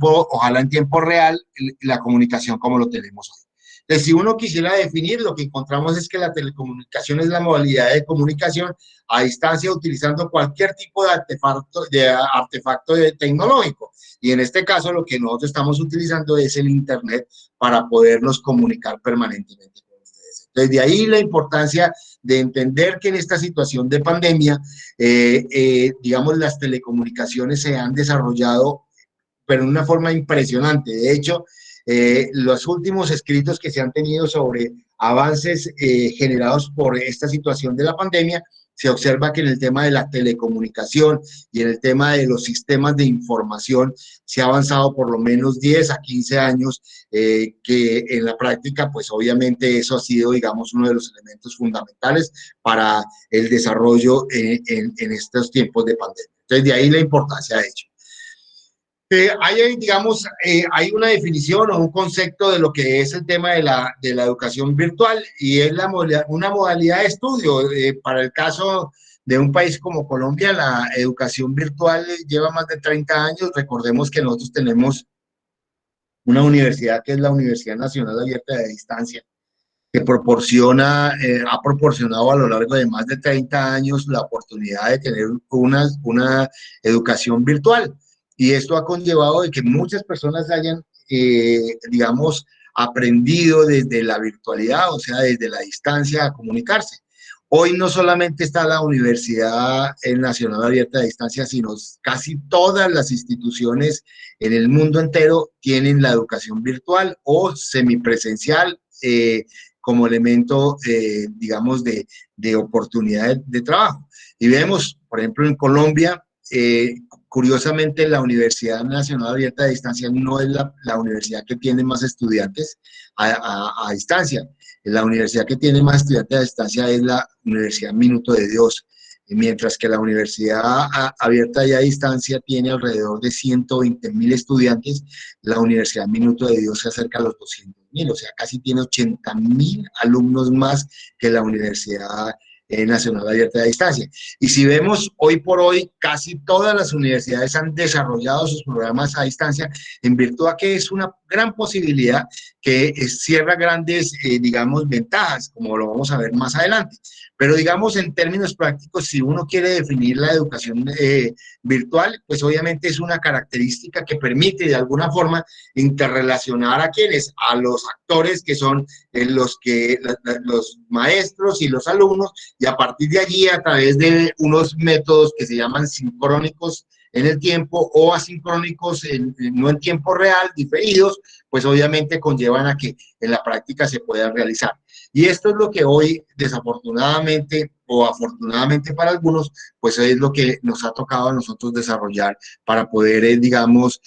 ojalá en tiempo real, la comunicación como lo tenemos hoy. Entonces, si uno quisiera definir, lo que encontramos es que la telecomunicación es la modalidad de comunicación a distancia utilizando cualquier tipo de artefacto tecnológico. Y en este caso, lo que nosotros estamos utilizando es el Internet para podernos comunicar permanentemente con ustedes. Entonces, de ahí la importancia de entender que en esta situación de pandemia, digamos, las telecomunicaciones se han desarrollado, pero de una forma impresionante. De hecho, los últimos escritos que se han tenido sobre avances generados por esta situación de la pandemia, se observa que en el tema de la telecomunicación y en el tema de los sistemas de información se ha avanzado por lo menos 10 a 15 años, que en la práctica, pues obviamente eso ha sido, digamos, uno de los elementos fundamentales para el desarrollo en estos tiempos de pandemia. Entonces, de ahí la importancia de ello. Digamos, hay una definición o un concepto de lo que es el tema de la educación virtual y es una modalidad de estudio. Para el caso de un país como Colombia, la educación virtual lleva más de 30 años. Recordemos que nosotros tenemos una universidad que es la Universidad Nacional Abierta de Distancia, que ha proporcionado a lo largo de más de 30 años la oportunidad de tener una educación virtual. Y esto ha conllevado de que muchas personas hayan, digamos, aprendido desde la virtualidad, o sea, desde la distancia a comunicarse. Hoy no solamente está la Universidad Nacional Abierta de Distancia, sino casi todas las instituciones en el mundo entero tienen la educación virtual o semipresencial, como elemento, digamos, de oportunidad de trabajo. Y vemos, por ejemplo, en Colombia, curiosamente, la Universidad Nacional Abierta de Distancia no es la universidad que tiene más estudiantes a distancia. La universidad que tiene más estudiantes a distancia es la Universidad Minuto de Dios, mientras que la Universidad Abierta y a Distancia tiene alrededor de 120.000 estudiantes. La Universidad Minuto de Dios se acerca a los 200.000, o sea, casi tiene 80.000 alumnos más que la Universidad Nacional Abierta de Distancia. Y si vemos hoy por hoy, casi todas las universidades han desarrollado sus programas a distancia, en virtud a que es una gran posibilidad que cierra grandes, digamos, ventajas, como lo vamos a ver más adelante. Pero digamos, en términos prácticos, si uno quiere definir la educación virtual, pues obviamente es una característica que permite de alguna forma interrelacionar a quienes, a los actores que son los maestros y los alumnos, y a partir de allí, a través de unos métodos que se llaman sincrónicos en el tiempo o asincrónicos, no en tiempo real, diferidos, pues obviamente conllevan a que en la práctica se puedan realizar. Y esto es lo que hoy, desafortunadamente o afortunadamente para algunos, pues es lo que nos ha tocado a nosotros desarrollar para poder, digamos,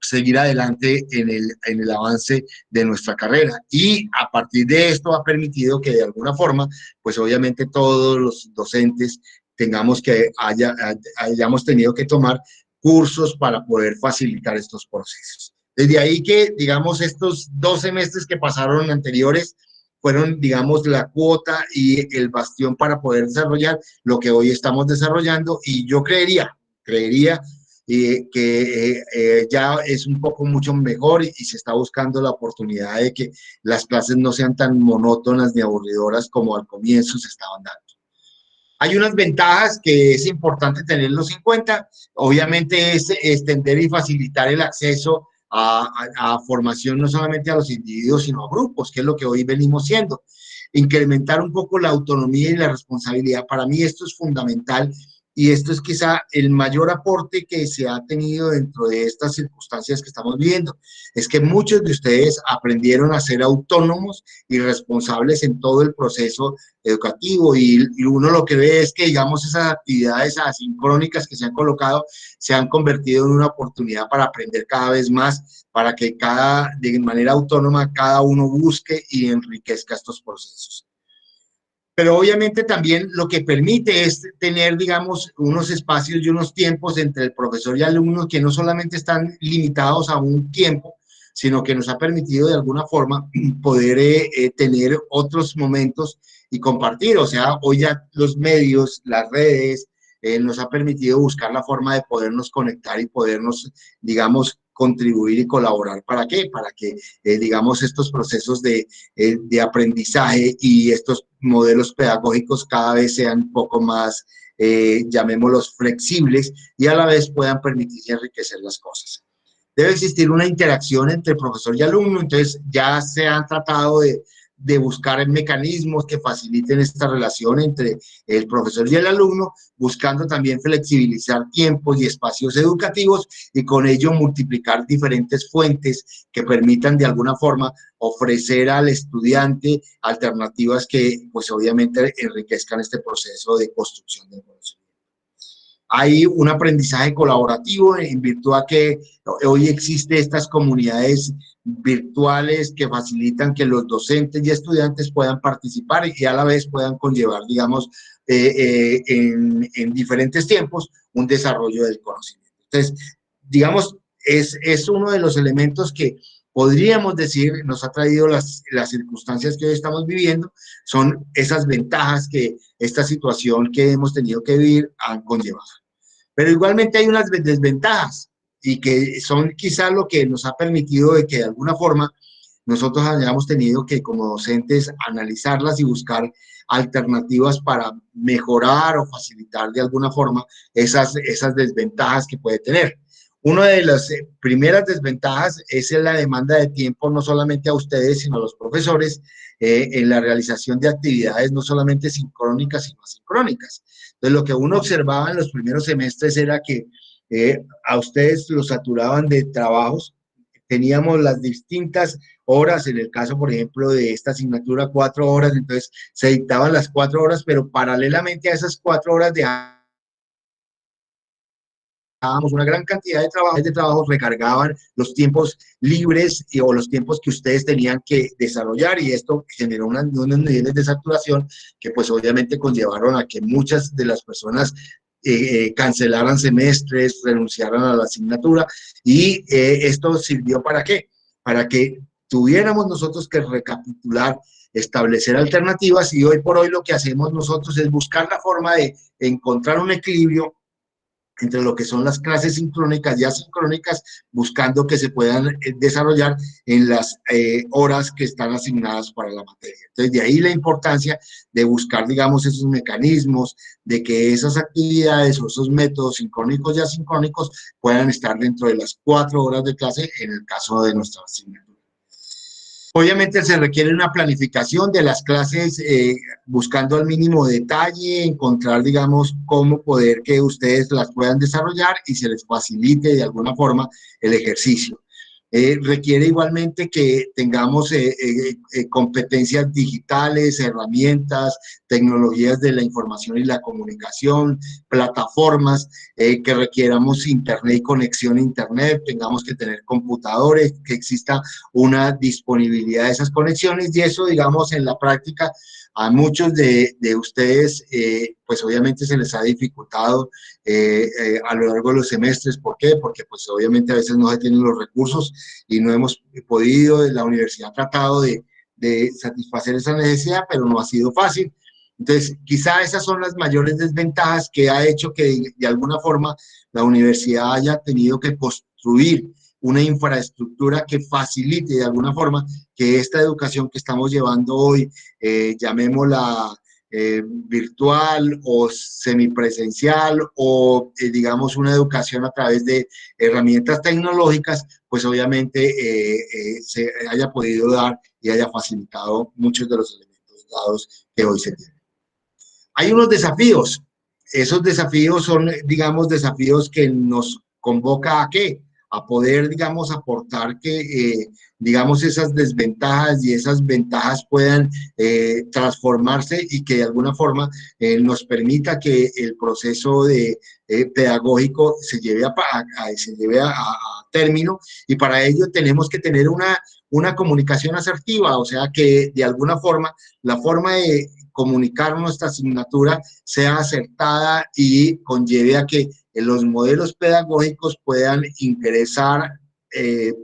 seguir adelante en el avance de nuestra carrera. Y a partir de esto ha permitido que de alguna forma, pues obviamente todos los docentes hayamos tenido que tomar cursos para poder facilitar estos procesos. Desde ahí que, digamos, estos 2 semestres que pasaron anteriores fueron, digamos, la cuota y el bastión para poder desarrollar lo que hoy estamos desarrollando, y yo creería que ya es un poco mucho mejor y se está buscando la oportunidad de que las clases no sean tan monótonas ni aburridoras como al comienzo se estaban dando. Hay unas ventajas que es importante tenerlos en cuenta. Obviamente es extender y facilitar el acceso a formación no solamente a los individuos, sino a grupos, que es lo que hoy venimos siendo. Incrementar un poco la autonomía y la responsabilidad. Para mí esto es fundamental y esto es quizá el mayor aporte que se ha tenido dentro de estas circunstancias que estamos viviendo. Es que muchos de ustedes aprendieron a ser autónomos y responsables en todo el proceso educativo, y uno lo que ve es que, digamos, esas actividades asincrónicas que se han colocado se han convertido en una oportunidad para aprender cada vez más, para que de manera autónoma cada uno busque y enriquezca estos procesos. Pero obviamente también lo que permite es tener, digamos, unos espacios y unos tiempos entre el profesor y alumno que no solamente están limitados a un tiempo, sino que nos ha permitido de alguna forma poder tener otros momentos y compartir. O sea, hoy ya los medios, las redes, nos ha permitido buscar la forma de podernos conectar y podernos, digamos, contribuir y colaborar. ¿Para qué? Para que, digamos, estos procesos de aprendizaje y estos modelos pedagógicos cada vez sean un poco más, llamémoslos, flexibles, y a la vez puedan permitir y enriquecer las cosas. Debe existir una interacción entre profesor y alumno, entonces ya se han tratado de buscar mecanismos que faciliten esta relación entre el profesor y el alumno, buscando también flexibilizar tiempos y espacios educativos y con ello multiplicar diferentes fuentes que permitan de alguna forma ofrecer al estudiante alternativas que pues obviamente enriquezcan este proceso de construcción del conocimiento. Hay un aprendizaje colaborativo en virtud a que hoy existen estas comunidades virtuales que facilitan que los docentes y estudiantes puedan participar y a la vez puedan conllevar, digamos, en diferentes tiempos un desarrollo del conocimiento. Entonces, digamos, es uno de los elementos que podríamos decir nos ha traído las circunstancias que hoy estamos viviendo, son esas ventajas que esta situación que hemos tenido que vivir han conllevado. Pero igualmente hay unas desventajas y que son quizás lo que nos ha permitido de que de alguna forma nosotros hayamos tenido que como docentes analizarlas y buscar alternativas para mejorar o facilitar de alguna forma esas desventajas que puede tener. Una de las primeras desventajas es la demanda de tiempo, no solamente a ustedes, sino a los profesores, en la realización de actividades no solamente sincrónicas, sino asincrónicas. Entonces, lo que uno observaba en los primeros semestres era que a ustedes los saturaban de trabajos. Teníamos las distintas horas, en el caso, por ejemplo, de esta asignatura, 4 horas, entonces se dictaban las 4 horas, pero paralelamente a esas 4 horas dejábamos una gran cantidad de trabajos, recargaban los tiempos libres o los tiempos que ustedes tenían que desarrollar, y esto generó unos niveles de saturación que pues obviamente conllevaron a que muchas de las personas cancelaran semestres, renunciaran a la asignatura, y esto sirvió ¿para qué? Para que tuviéramos nosotros que recapitular, establecer alternativas, y hoy por hoy lo que hacemos nosotros es buscar la forma de encontrar un equilibrio entre lo que son las clases sincrónicas y asincrónicas, buscando que se puedan desarrollar en las horas que están asignadas para la materia. Entonces, de ahí la importancia de buscar, digamos, esos mecanismos, de que esas actividades o esos métodos sincrónicos y asincrónicos puedan estar dentro de las 4 horas de clase en el caso de nuestra asignatura. Obviamente se requiere una planificación de las clases, buscando al mínimo detalle, encontrar, digamos, cómo poder que ustedes las puedan desarrollar y se les facilite de alguna forma el ejercicio. Requiere igualmente que tengamos competencias digitales, herramientas, tecnologías de la información y la comunicación, plataformas, que requieramos internet y conexión a internet, tengamos que tener computadores, que exista una disponibilidad de esas conexiones, y eso, digamos, en la práctica a muchos de ustedes, pues obviamente se les ha dificultado a lo largo de los semestres. ¿Por qué? Porque pues obviamente a veces no se tienen los recursos y no hemos podido, la universidad ha tratado de satisfacer esa necesidad, pero no ha sido fácil. Entonces, quizá esas son las mayores desventajas que ha hecho que de alguna forma la universidad haya tenido que construir una infraestructura que facilite de alguna forma que esta educación que estamos llevando hoy, llamémosla virtual o semipresencial o digamos una educación a través de herramientas tecnológicas, pues obviamente se haya podido dar y haya facilitado muchos de los elementos dados que hoy se tienen. Hay unos desafíos. Esos desafíos son, digamos, desafíos que nos convoca ¿a qué? A poder, digamos, aportar que, digamos, esas desventajas y esas ventajas puedan transformarse y que de alguna forma nos permita que el proceso pedagógico se lleve a término, y para ello tenemos que tener una comunicación asertiva, o sea, que de alguna forma la forma de comunicar nuestra asignatura sea acertada y conlleve a que los modelos pedagógicos puedan ingresar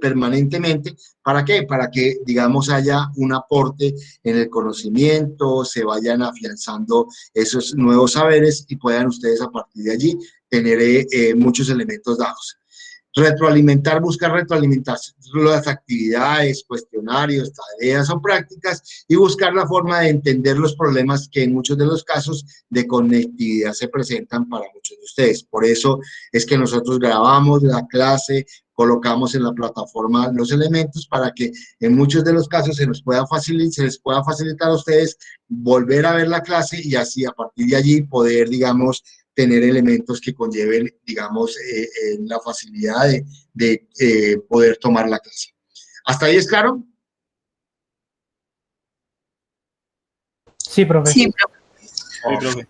permanentemente. ¿Para qué? Para que, digamos, haya un aporte en el conocimiento, se vayan afianzando esos nuevos saberes y puedan ustedes a partir de allí tener muchos elementos dados. Retroalimentar, buscar retroalimentar las actividades, cuestionarios, tareas o prácticas, y buscar la forma de entender los problemas que en muchos de los casos de conectividad se presentan para muchos de ustedes. Por eso es que nosotros grabamos la clase, colocamos en la plataforma los elementos para que en muchos de los casos se les pueda facilitar a ustedes volver a ver la clase y así a partir de allí poder, digamos, tener elementos que conlleven, digamos, la facilidad de poder tomar la clase. ¿Hasta ahí es claro? Sí, profe. Sí, profe.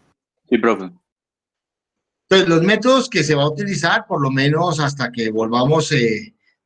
Sí, profe. Entonces, los métodos que se va a utilizar, por lo menos hasta que volvamos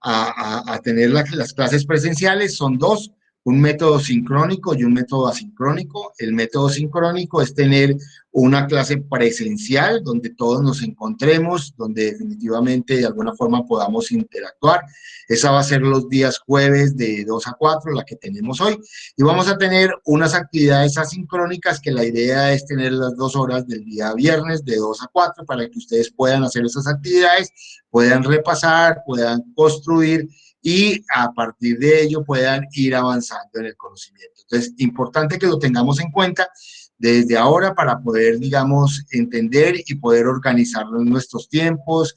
a tener las clases presenciales, son dos. un método sincrónico y un método asincrónico. El método sincrónico es tener una clase presencial donde todos nos encontremos, donde definitivamente de alguna forma podamos interactuar. Esa va a ser los días jueves de 2 a 4, la que tenemos hoy. Y vamos a tener unas actividades asincrónicas que la idea es tener las 2 horas del día viernes de 2 a 4 para que ustedes puedan hacer esas actividades, puedan repasar, puedan construir y a partir de ello puedan ir avanzando en el conocimiento. Entonces, importante que lo tengamos en cuenta desde ahora para poder, digamos, entender y poder organizarlo en nuestros tiempos,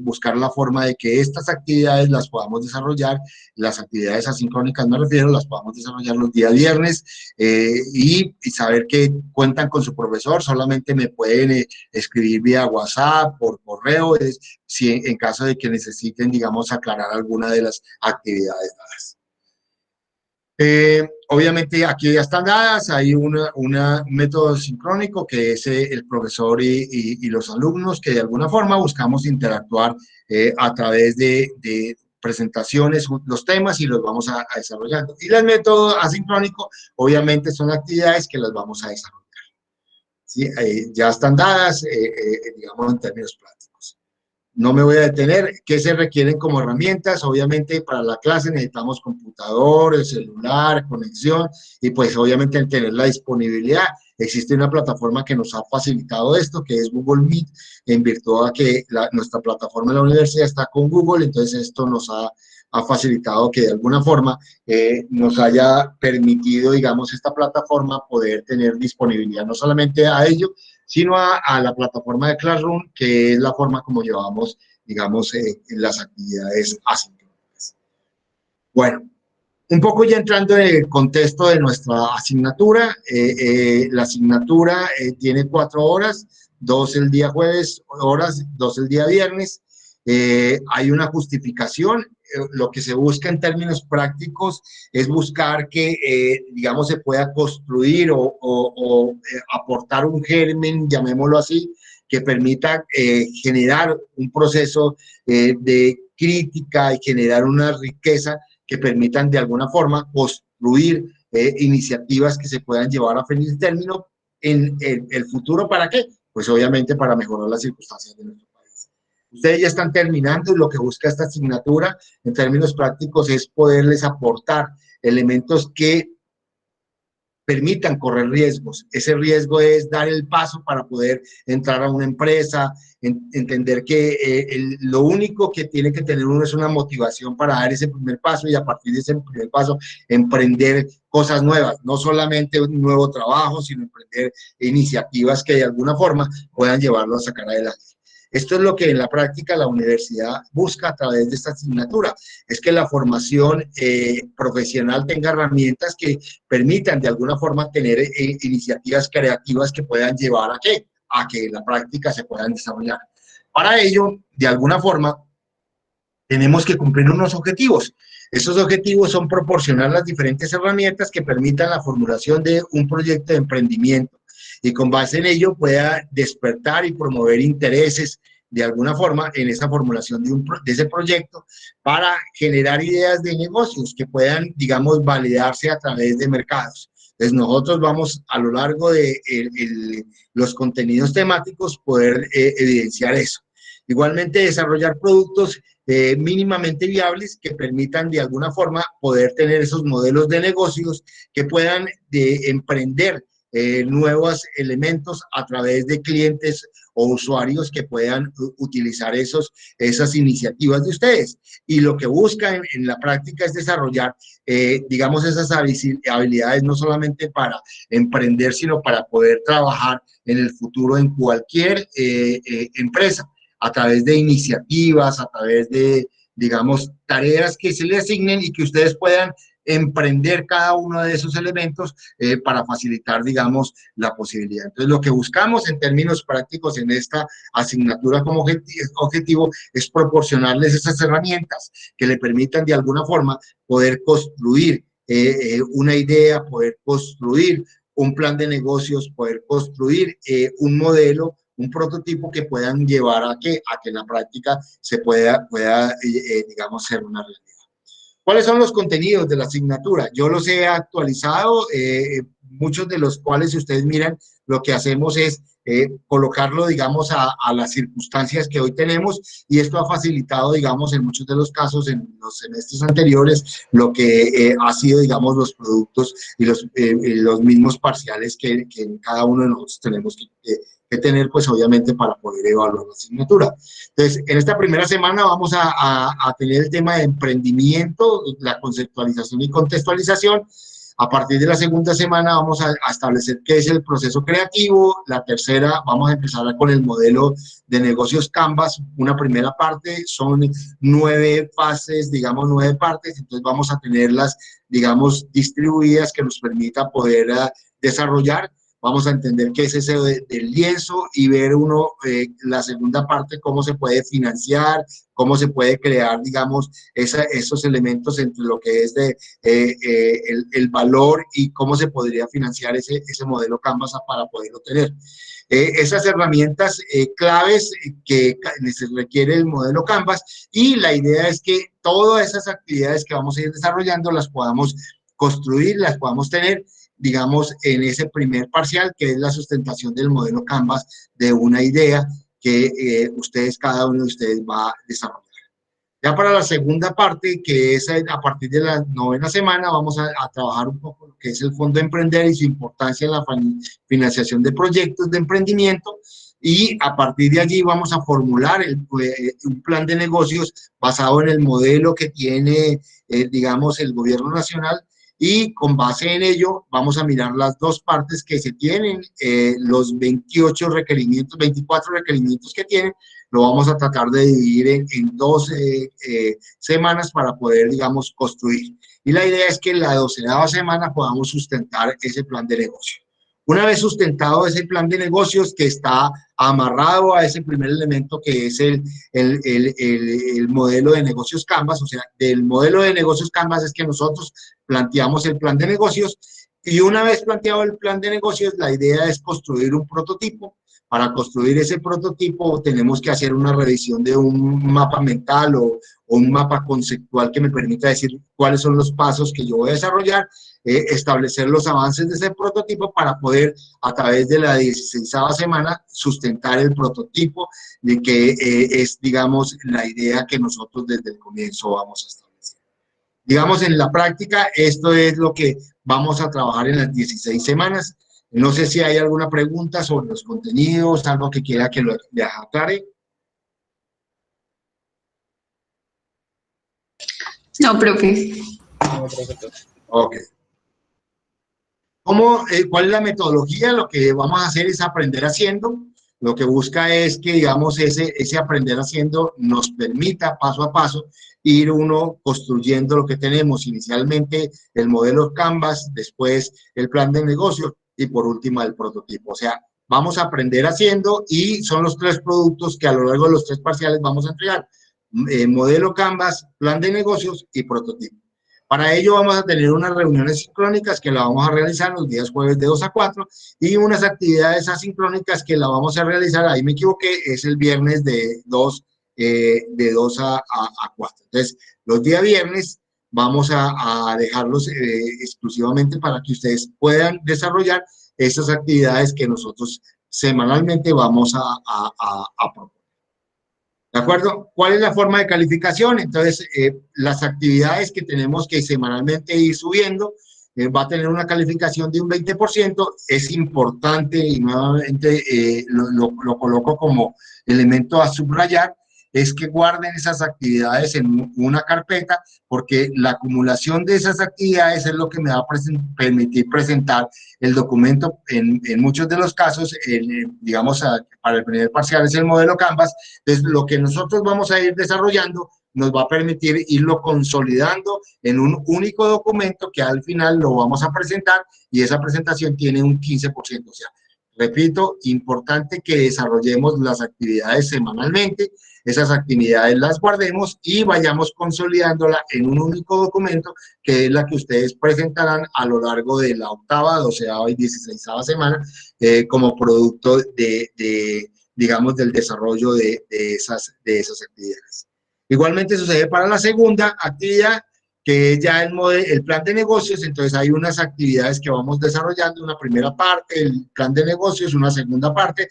buscar la forma de que estas actividades las podamos desarrollar, las actividades asincrónicas me refiero, las podamos desarrollar los días viernes y saber que cuentan con su profesor, solamente me pueden escribir vía WhatsApp, por correo, si en caso de que necesiten, digamos, aclarar alguna de las actividades dadas. Obviamente aquí ya están dadas, hay un método sincrónico que es el profesor y los alumnos que de alguna forma buscamos interactuar a través de presentaciones, los temas y los vamos a desarrollando. Y el método asincrónico obviamente son actividades que las vamos a desarrollar. ¿Sí? Ya están dadas, digamos, en términos prácticos. No me voy a detener. ¿Qué se requieren como herramientas? Obviamente para la clase necesitamos computador, el celular, conexión y pues obviamente el tener la disponibilidad. Existe una plataforma que nos ha facilitado esto, que es Google Meet, en virtud a que nuestra plataforma de la universidad está con Google, entonces esto nos ha facilitado que de alguna forma nos haya permitido, digamos, esta plataforma poder tener disponibilidad no solamente a ello, sino a la plataforma de Classroom, que es la forma como llevamos, digamos, las actividades asíncronas. Bueno, un poco ya entrando en el contexto de nuestra asignatura, la asignatura tiene 4 horas, 2 el día jueves, 2 el día viernes. Hay una justificación, lo que se busca en términos prácticos es buscar que, digamos, se pueda construir o aportar un germen, llamémoslo así, que permita generar un proceso de crítica y generar una riqueza que permitan de alguna forma construir iniciativas que se puedan llevar a feliz término en el futuro. ¿Para qué? Pues obviamente para mejorar las circunstancias de nuestro país. Ustedes ya están terminando y lo que busca esta asignatura en términos prácticos es poderles aportar elementos que permitan correr riesgos. Ese riesgo es dar el paso para poder entrar a una empresa, entender que lo único que tiene que tener uno es una motivación para dar ese primer paso y a partir de ese primer paso emprender cosas nuevas, no solamente un nuevo trabajo, sino emprender iniciativas que de alguna forma puedan llevarlo a sacar adelante. Esto es lo que en la práctica la universidad busca a través de esta asignatura, es que la formación profesional tenga herramientas que permitan de alguna forma tener iniciativas creativas que puedan llevar a que en la práctica se puedan desarrollar. Para ello, de alguna forma, tenemos que cumplir unos objetivos. Esos objetivos son proporcionar las diferentes herramientas que permitan la formulación de un proyecto de emprendimiento y con base en ello pueda despertar y promover intereses de alguna forma en esa formulación de ese proyecto para generar ideas de negocios que puedan, digamos, validarse a través de mercados. Entonces nosotros vamos a lo largo de los contenidos temáticos poder evidenciar eso. Igualmente desarrollar productos mínimamente viables que permitan de alguna forma poder tener esos modelos de negocios que puedan emprender nuevos elementos a través de clientes o usuarios que puedan utilizar esas iniciativas de ustedes. Y lo que buscan en la práctica es desarrollar, digamos, esas habilidades no solamente para emprender, sino para poder trabajar en el futuro en cualquier empresa, a través de iniciativas, a través de, digamos, tareas que se les asignen y que ustedes puedan emprender cada uno de esos elementos para facilitar, digamos, la posibilidad. Entonces, lo que buscamos en términos prácticos en esta asignatura como objetivo es proporcionarles esas herramientas que le permitan de alguna forma poder construir una idea, poder construir un plan de negocios, poder construir un modelo, un prototipo que puedan llevar a que en la práctica se pueda digamos, ser una realidad. ¿Cuáles son los contenidos de la asignatura? Yo los he actualizado, muchos de los cuales, si ustedes miran, lo que hacemos es colocarlo, digamos, a las circunstancias que hoy tenemos, y esto ha facilitado, digamos, en muchos de los casos, en los semestres anteriores, lo que ha sido, digamos, los productos y los mismos parciales que cada uno de nosotros tenemos que tener, pues obviamente, para poder evaluar la asignatura. Entonces, en esta primera semana vamos a tener el tema de emprendimiento, la conceptualización y contextualización. A partir de la segunda semana vamos a establecer qué es el proceso creativo. La tercera vamos a empezar con el modelo de negocios Canvas. Una primera parte, son 9 fases, digamos 9 partes, entonces vamos a tenerlas, digamos, distribuidas, que nos permita poder desarrollar. Vamos a entender qué es ese del lienzo y ver la segunda parte, cómo se puede financiar, cómo se puede crear, digamos, esos elementos entre lo que es el valor y cómo se podría financiar ese modelo Canvas para poderlo tener. Esas herramientas claves que se requiere el modelo Canvas, y la idea es que todas esas actividades que vamos a ir desarrollando las podamos construir, las podamos tener, digamos, en ese primer parcial, que es la sustentación del modelo Canvas de una idea que cada uno de ustedes va a desarrollar. Ya para la segunda parte, que es a partir de la 9ª semana, vamos a trabajar un poco lo que es el Fondo Emprender y su importancia en la financiación de proyectos de emprendimiento, y a partir de allí vamos a formular un plan de negocios basado en el modelo que tiene, digamos, el gobierno nacional, y con base en ello vamos a mirar las dos partes que se tienen, los 24 requerimientos que tienen, lo vamos a tratar de dividir en 12 semanas para poder, digamos, construir. Y la idea es que en la 12ª semana podamos sustentar ese plan de negocio. Una vez sustentado ese plan de negocios, que está amarrado a ese primer elemento que es el modelo de negocios Canvas, o sea, del modelo de negocios Canvas es que nosotros planteamos el plan de negocios, y una vez planteado el plan de negocios, la idea es construir un prototipo. Para construir ese prototipo tenemos que hacer una revisión de un mapa mental o un mapa conceptual que me permita decir cuáles son los pasos que yo voy a desarrollar, establecer los avances de ese prototipo para poder, a través de la 16ª semana, sustentar el prototipo de que es, digamos, la idea que nosotros desde el comienzo vamos a establecer. Digamos, en la práctica, esto es lo que vamos a trabajar en las 16 semanas. No sé si hay alguna pregunta sobre los contenidos, algo que quiera que lo aclare. No, profe. Ok. ¿Cuál es la metodología? Lo que vamos a hacer es aprender haciendo. Lo que busca es que, digamos, ese aprender haciendo nos permita paso a paso ir uno construyendo lo que tenemos. Inicialmente el modelo Canvas, después el plan de negocio y por último el prototipo. O sea, vamos a aprender haciendo, y son los 3 productos que a lo largo de los 3 parciales vamos a entregar. Modelo Canvas, plan de negocios y prototipo. Para ello vamos a tener unas reuniones sincrónicas que la vamos a realizar los días jueves de 2 a 4 y unas actividades asincrónicas que la vamos a realizar, ahí me equivoqué, es el viernes de 2 a 4. Entonces, los días viernes vamos a dejarlos exclusivamente para que ustedes puedan desarrollar esas actividades que nosotros semanalmente vamos a proponer. ¿De acuerdo? ¿Cuál es la forma de calificación? Entonces, las actividades que tenemos que semanalmente ir subiendo, va a tener una calificación de un 20%. Es importante, y nuevamente lo coloco como elemento a subrayar, es que guarden esas actividades en una carpeta, porque la acumulación de esas actividades es lo que me va a permitir presentar el documento en muchos de los casos, digamos, para el primer parcial es el modelo Canvas. Entonces, lo que nosotros vamos a ir desarrollando nos va a permitir irlo consolidando en un único documento que al final lo vamos a presentar, y esa presentación tiene un 15%. O sea, repito, importante que desarrollemos las actividades semanalmente, esas actividades las guardemos y vayamos consolidándola en un único documento, que es la que ustedes presentarán a lo largo de la 8ª, 12ª y 16ª semana, como producto digamos, del desarrollo de esas actividades. Igualmente sucede para la segunda actividad. que es ya el plan de negocios. Entonces hay unas actividades que vamos desarrollando, una primera parte, el plan de negocios, una segunda parte,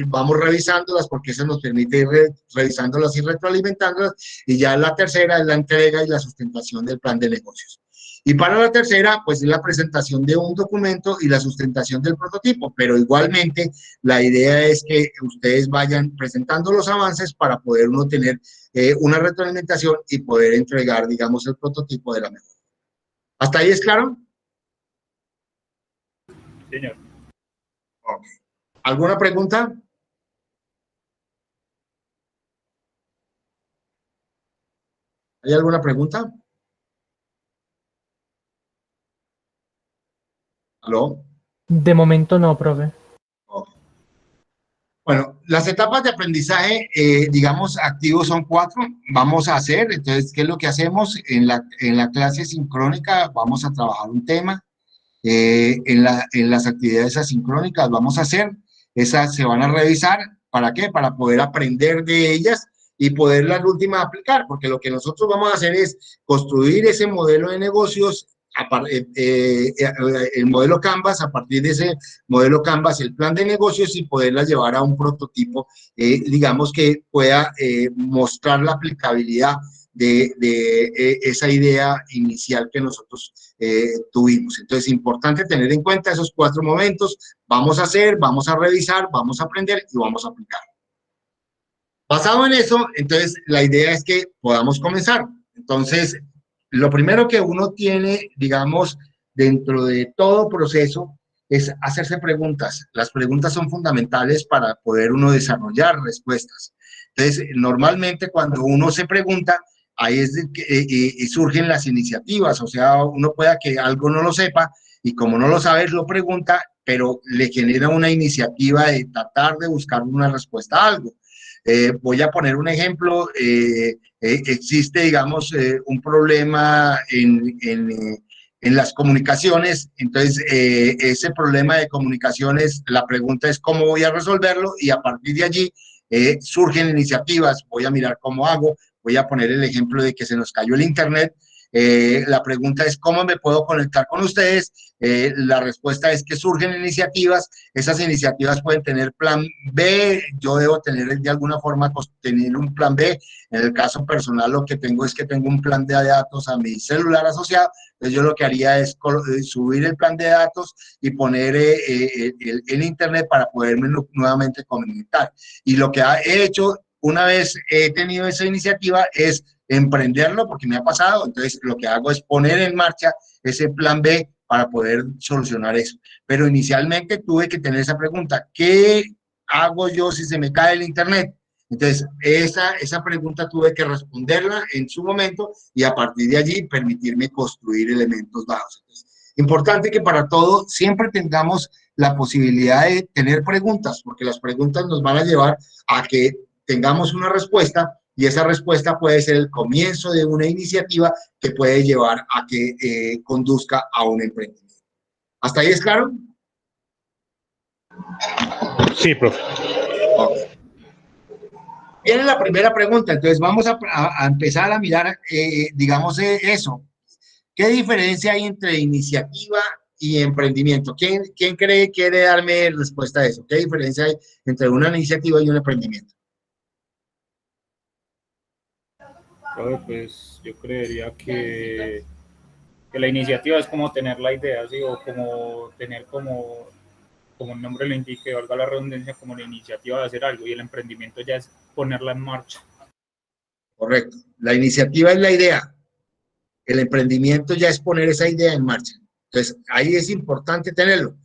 vamos revisándolas porque eso nos permite ir revisándolas y retroalimentándolas, y ya la tercera es la entrega y la sustentación del plan de negocios. Y para la tercera, pues es la presentación de un documento y la sustentación del prototipo, pero igualmente la idea es que ustedes vayan presentando los avances para poder uno tener una retroalimentación y poder entregar, digamos, el prototipo de la mejor. ¿Hasta ahí es claro? Señor. Okay. ¿Alguna pregunta? ¿Hay alguna pregunta? ¿Aló? De momento no, profe. Okay. Bueno, las etapas de aprendizaje, digamos, activos son 4. Vamos a hacer, entonces, ¿qué es lo que hacemos? En la clase sincrónica vamos a trabajar un tema. En las actividades asincrónicas vamos a hacer, esas se van a revisar. ¿Para qué? Para poder aprender de ellas y poderlas últimas aplicar, porque lo que nosotros vamos a hacer es construir ese modelo de negocios, el modelo Canvas, a partir de ese modelo Canvas, el plan de negocios, y poderla llevar a un prototipo, digamos, que pueda mostrar la aplicabilidad de esa idea inicial que nosotros tuvimos. Entonces, importante tener en cuenta esos 4 momentos: vamos a hacer, vamos a revisar, vamos a aprender y vamos a aplicar. Basado en eso, entonces, la idea es que podamos comenzar. Entonces, lo primero que uno tiene, digamos, dentro de todo proceso, es hacerse preguntas. Las preguntas son fundamentales para poder uno desarrollar respuestas. Entonces, normalmente cuando uno se pregunta, ahí es que surgen las iniciativas. O sea, uno pueda que algo no lo sepa y como no lo sabes, lo pregunta, pero le genera una iniciativa de tratar de buscar una respuesta a algo. Voy a poner un ejemplo. Existe, digamos, un problema en las comunicaciones. Entonces, ese problema de comunicaciones, la pregunta es cómo voy a resolverlo, y a partir de allí surgen iniciativas. Voy a mirar cómo hago. Voy a poner el ejemplo de que se nos cayó el internet. La pregunta es cómo me puedo conectar con ustedes. La respuesta es que surgen iniciativas. Esas iniciativas pueden tener plan B. Yo debo tener de alguna forma tener un plan B. En el caso personal, lo que tengo es que tengo un plan de datos a mi celular asociado. Entonces yo lo que haría es subir el plan de datos y poner el internet para poderme nuevamente conectar. Y lo que he hecho una vez he tenido esa iniciativa es emprenderlo, porque me ha pasado. Entonces lo que hago es poner en marcha ese plan B para poder solucionar eso. Pero inicialmente tuve que tener esa pregunta: ¿qué hago yo si se me cae el internet? Entonces esa pregunta tuve que responderla en su momento y a partir de allí permitirme construir elementos bajos. Entonces, importante que para todo siempre tengamos la posibilidad de tener preguntas, porque las preguntas nos van a llevar a que tengamos una respuesta, y esa respuesta puede ser el comienzo de una iniciativa que puede llevar a que conduzca a un emprendimiento. ¿Hasta ahí es claro? Sí, profe. Okay. Viene la primera pregunta. Entonces vamos a empezar a mirar, digamos, eso. ¿Qué diferencia hay entre iniciativa y emprendimiento? ¿Quién cree quiere darme respuesta a eso? ¿Qué diferencia hay entre una iniciativa y un emprendimiento? Pues yo creería que la iniciativa es como tener la idea, ¿sí? O como tener como el nombre lo indique, valga la redundancia, como la iniciativa de hacer algo, y el emprendimiento ya es ponerla en marcha. Correcto. La iniciativa es la idea. El emprendimiento ya es poner esa idea en marcha. Entonces, ahí es importante tenerlo.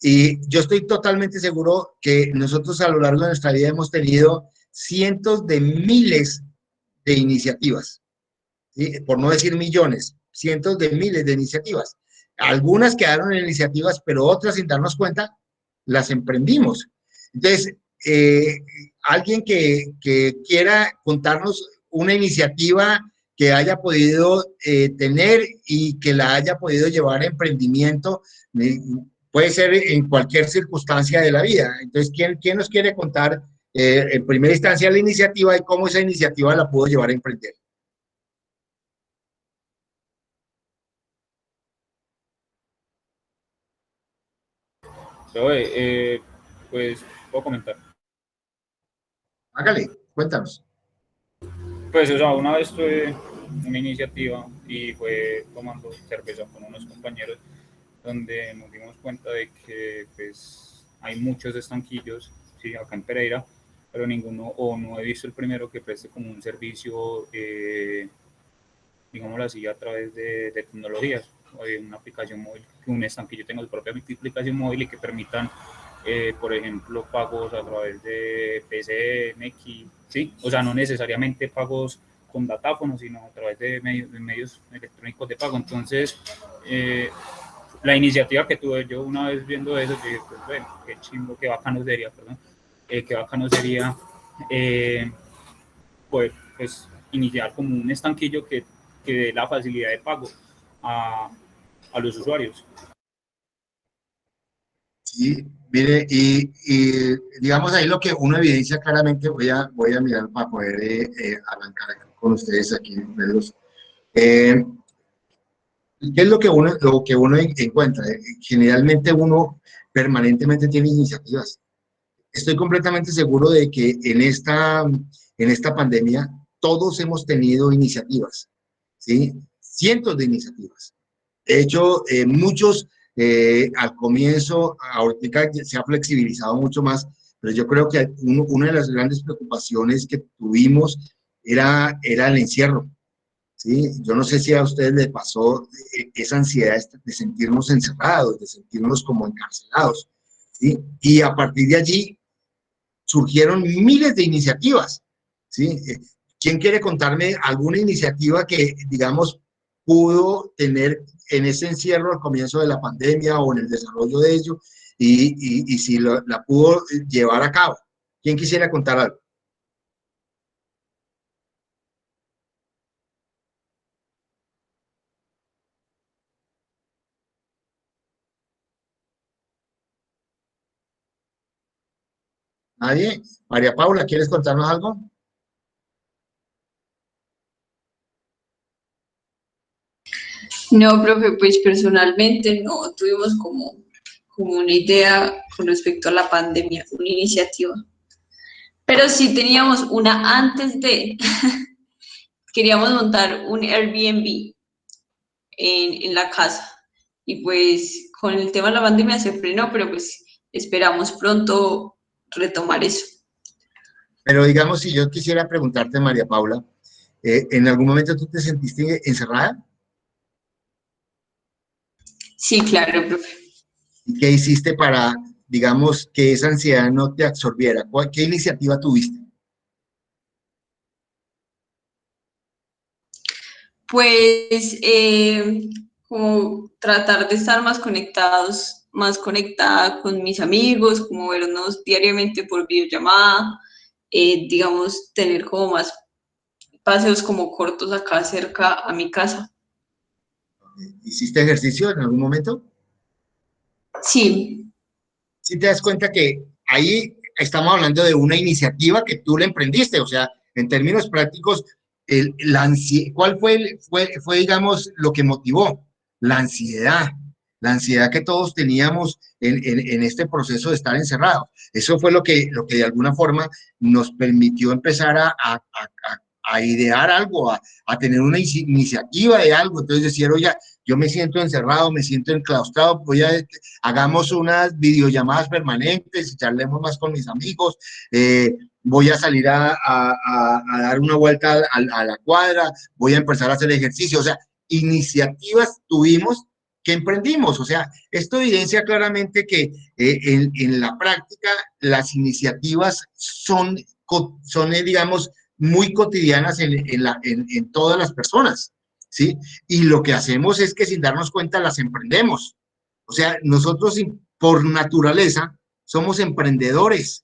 Y yo estoy totalmente seguro que nosotros a lo largo de nuestra vida hemos tenido cientos de miles de iniciativas, ¿sí? Por no decir millones, cientos de miles de iniciativas. Algunas quedaron en iniciativas, pero otras, sin darnos cuenta, las emprendimos. Entonces, alguien que quiera contarnos una iniciativa que haya podido tener y que la haya podido llevar a emprendimiento, puede ser en cualquier circunstancia de la vida. Entonces, ¿quién nos quiere contar en primera instancia la iniciativa y cómo esa iniciativa la pudo llevar a emprender? Pero, pues, puedo comentar. Hágale, cuéntanos. Pues, o sea, una vez tuve una iniciativa y fue tomando cerveza con unos compañeros donde nos dimos cuenta de que pues hay muchos estanquillos, sí, acá en Pereira, pero ninguno, o no he visto el primero que preste como un servicio, digámoslo así, a través de tecnologías, o de una aplicación móvil, que un estanquillo tenga su propia aplicación móvil y que permitan, por ejemplo, pagos a través de PC, Nequi, ¿sí? O sea, no necesariamente pagos con datáfono, sino a través de medios electrónicos de pago. Entonces, la iniciativa que tuve yo una vez viendo eso, que pues bueno, qué chimbo, qué bacano sería, perdón, qué bacano sería, pues iniciar como un estanquillo que dé la facilidad de pago a los usuarios. Sí, mire, y digamos ahí lo que uno evidencia claramente, voy a mirar para poder arrancar con ustedes aquí, verlos. ¿Qué es lo que uno encuentra? Generalmente uno permanentemente tiene iniciativas. Estoy completamente seguro de que en esta pandemia todos hemos tenido iniciativas, ¿sí? Cientos de iniciativas. De hecho, muchos al comienzo, ahorita se ha flexibilizado mucho más, pero yo creo que una de las grandes preocupaciones que tuvimos era el encierro, ¿sí? Yo no sé si a ustedes les pasó esa ansiedad de sentirnos encerrados, de sentirnos como encarcelados, ¿sí? Y a partir de allí surgieron miles de iniciativas, ¿sí? ¿Quién quiere contarme alguna iniciativa que, digamos, pudo tener en ese encierro al comienzo de la pandemia o en el desarrollo de ello y si la pudo llevar a cabo? ¿Quién quisiera contar algo? ¿Nadie? María Paula, ¿quieres contarnos algo? No, profe, pues personalmente no tuvimos como una idea con respecto a la pandemia, una iniciativa. Pero sí teníamos una antes de, queríamos montar un Airbnb en la casa. Y pues con el tema de la pandemia se frenó, pero pues esperamos pronto retomar eso. Pero digamos, si yo quisiera preguntarte, María Paula, ¿en algún momento tú te sentiste encerrada? Sí, claro, profe. ¿Y qué hiciste para, digamos, que esa ansiedad no te absorbiera? ¿Qué iniciativa tuviste? Pues como tratar de estar más conectados, más conectada con mis amigos, como vernos diariamente por videollamada, digamos, tener como más paseos como cortos acá cerca a mi casa. ¿Hiciste ejercicio en algún momento? Sí. Sí te das cuenta que ahí estamos hablando de una iniciativa que tú la emprendiste, o sea, en términos prácticos, ¿cuál fue, digamos, lo que motivó? La ansiedad que todos teníamos en este proceso de estar encerrados. Eso fue lo que de alguna forma nos permitió empezar a idear algo, a tener una iniciativa de algo. Entonces decir, oye, yo me siento encerrado, me siento enclaustrado, hagamos unas videollamadas permanentes y charlemos más con mis amigos, voy a salir a dar una vuelta a la cuadra, voy a empezar a hacer ejercicio, o sea, iniciativas tuvimos que emprendimos, o sea, esto evidencia claramente que en la práctica las iniciativas son digamos, muy cotidianas en todas las personas, ¿sí? Y lo que hacemos es que sin darnos cuenta las emprendemos. O sea, nosotros por naturaleza somos emprendedores.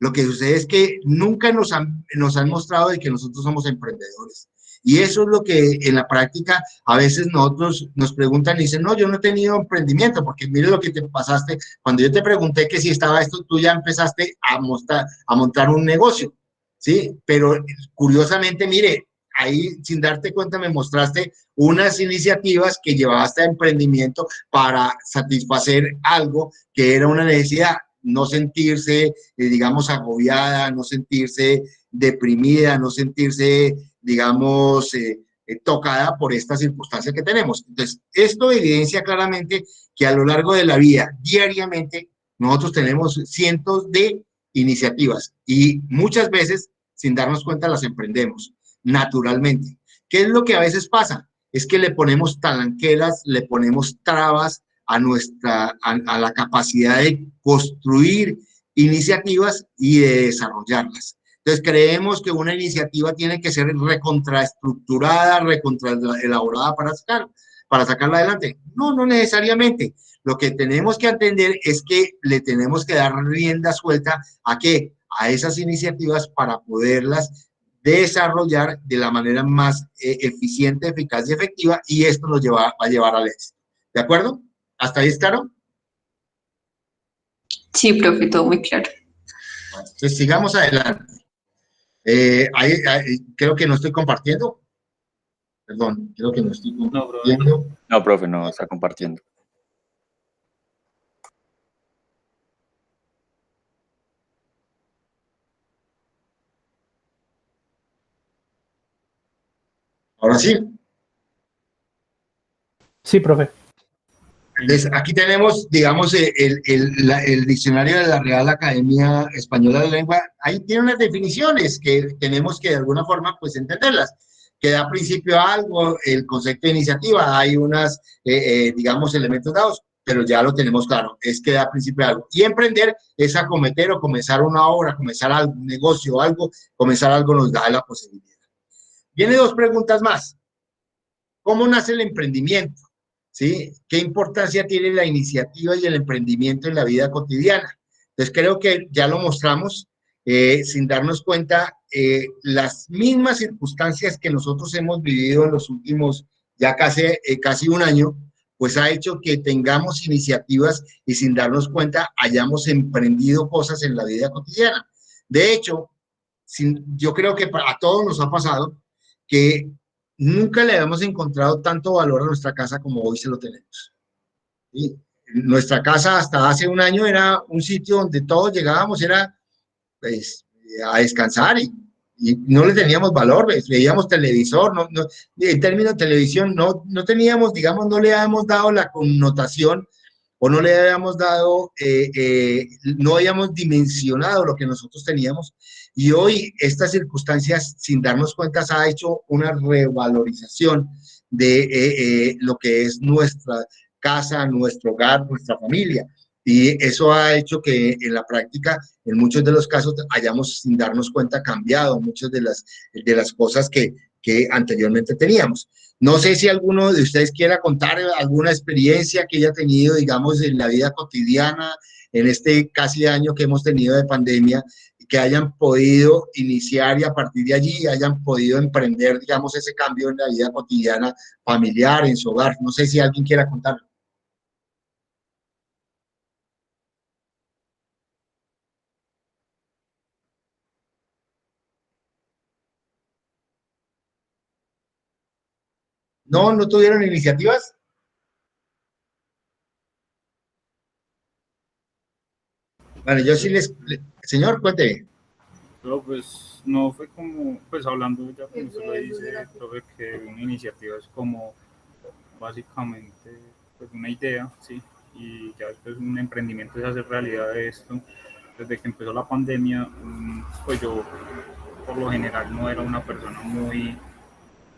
Lo que sucede es que nunca nos han mostrado de que nosotros somos emprendedores. Y eso es lo que en la práctica a veces nosotros nos preguntan y dicen, no, yo no he tenido emprendimiento, porque mire lo que te pasaste. Cuando yo te pregunté que si estaba esto, tú ya empezaste a montar un negocio, ¿sí? Pero curiosamente, mire, ahí sin darte cuenta me mostraste unas iniciativas que llevaste a emprendimiento para satisfacer algo que era una necesidad, no sentirse, digamos, agobiada, no sentirse deprimida, no sentirse, digamos, tocada por esta circunstancia que tenemos. Entonces, esto evidencia claramente que a lo largo de la vida, diariamente, nosotros tenemos cientos de iniciativas y muchas veces, sin darnos cuenta, las emprendemos naturalmente. ¿Qué es lo que a veces pasa? Es que le ponemos talanqueras, le ponemos trabas a la capacidad de construir iniciativas y de desarrollarlas. Entonces creemos que una iniciativa tiene que ser recontraestructurada, recontraelaborada para sacarla adelante. No, no necesariamente. Lo que tenemos que entender es que le tenemos que dar rienda suelta ¿a qué? A esas iniciativas para poderlas desarrollar de la manera más eficiente, eficaz y efectiva, y esto nos va a llevar al éxito. ¿De acuerdo? ¿Hasta ahí es claro? Sí, profe, todo muy claro. Bueno, entonces sigamos adelante. Creo que no estoy compartiendo. Perdón, creo que no estoy compartiendo. No, profe, no está compartiendo. Ahora sí. Sí, profe. Entonces, aquí tenemos, digamos, el diccionario de la Real Academia Española de Lengua. Ahí tiene unas definiciones que tenemos que de alguna forma, pues, entenderlas. Que da principio a algo, el concepto de iniciativa, hay unas, digamos, elementos dados, pero ya lo tenemos claro, es que da principio a algo. Y emprender es acometer o comenzar una obra, comenzar algo, un negocio, algo, comenzar algo nos da la posibilidad. Viene dos preguntas más. ¿Cómo nace el emprendimiento? ¿Sí? ¿Qué importancia tiene la iniciativa y el emprendimiento en la vida cotidiana? Entonces creo que ya lo mostramos sin darnos cuenta, las mismas circunstancias que nosotros hemos vivido en los últimos ya casi un año, pues ha hecho que tengamos iniciativas y sin darnos cuenta hayamos emprendido cosas en la vida cotidiana. De hecho, yo creo que a todos nos ha pasado que nunca le habíamos encontrado tanto valor a nuestra casa como hoy se lo tenemos. ¿Sí? Nuestra casa hasta hace un año era un sitio donde todos llegábamos, era pues, a descansar y no le teníamos valor, veíamos televisor, en términos de televisión no teníamos, digamos, no le habíamos dado la connotación o no le habíamos dado, no habíamos dimensionado lo que nosotros teníamos. Y hoy estas circunstancias, sin darnos cuenta, se ha hecho una revalorización de lo que es nuestra casa, nuestro hogar, nuestra familia. Y eso ha hecho que en la práctica, en muchos de los casos, hayamos, sin darnos cuenta, cambiado muchas de las cosas que anteriormente teníamos. No sé si alguno de ustedes quiera contar alguna experiencia que haya tenido, digamos, en la vida cotidiana, en este casi año que hemos tenido de pandemia, que hayan podido iniciar y a partir de allí hayan podido emprender, digamos, ese cambio en la vida cotidiana familiar, en su hogar. No sé si alguien quiera contarlo. ¿No tuvieron iniciativas? Bueno, yo sí señor, cuente. No, pues no fue como, pues hablando ya como usted lo dice, profe, que una iniciativa es como básicamente pues una idea, ¿sí? Y ya después un emprendimiento es hacer realidad de esto. Desde que empezó la pandemia, pues yo por lo general no era una persona muy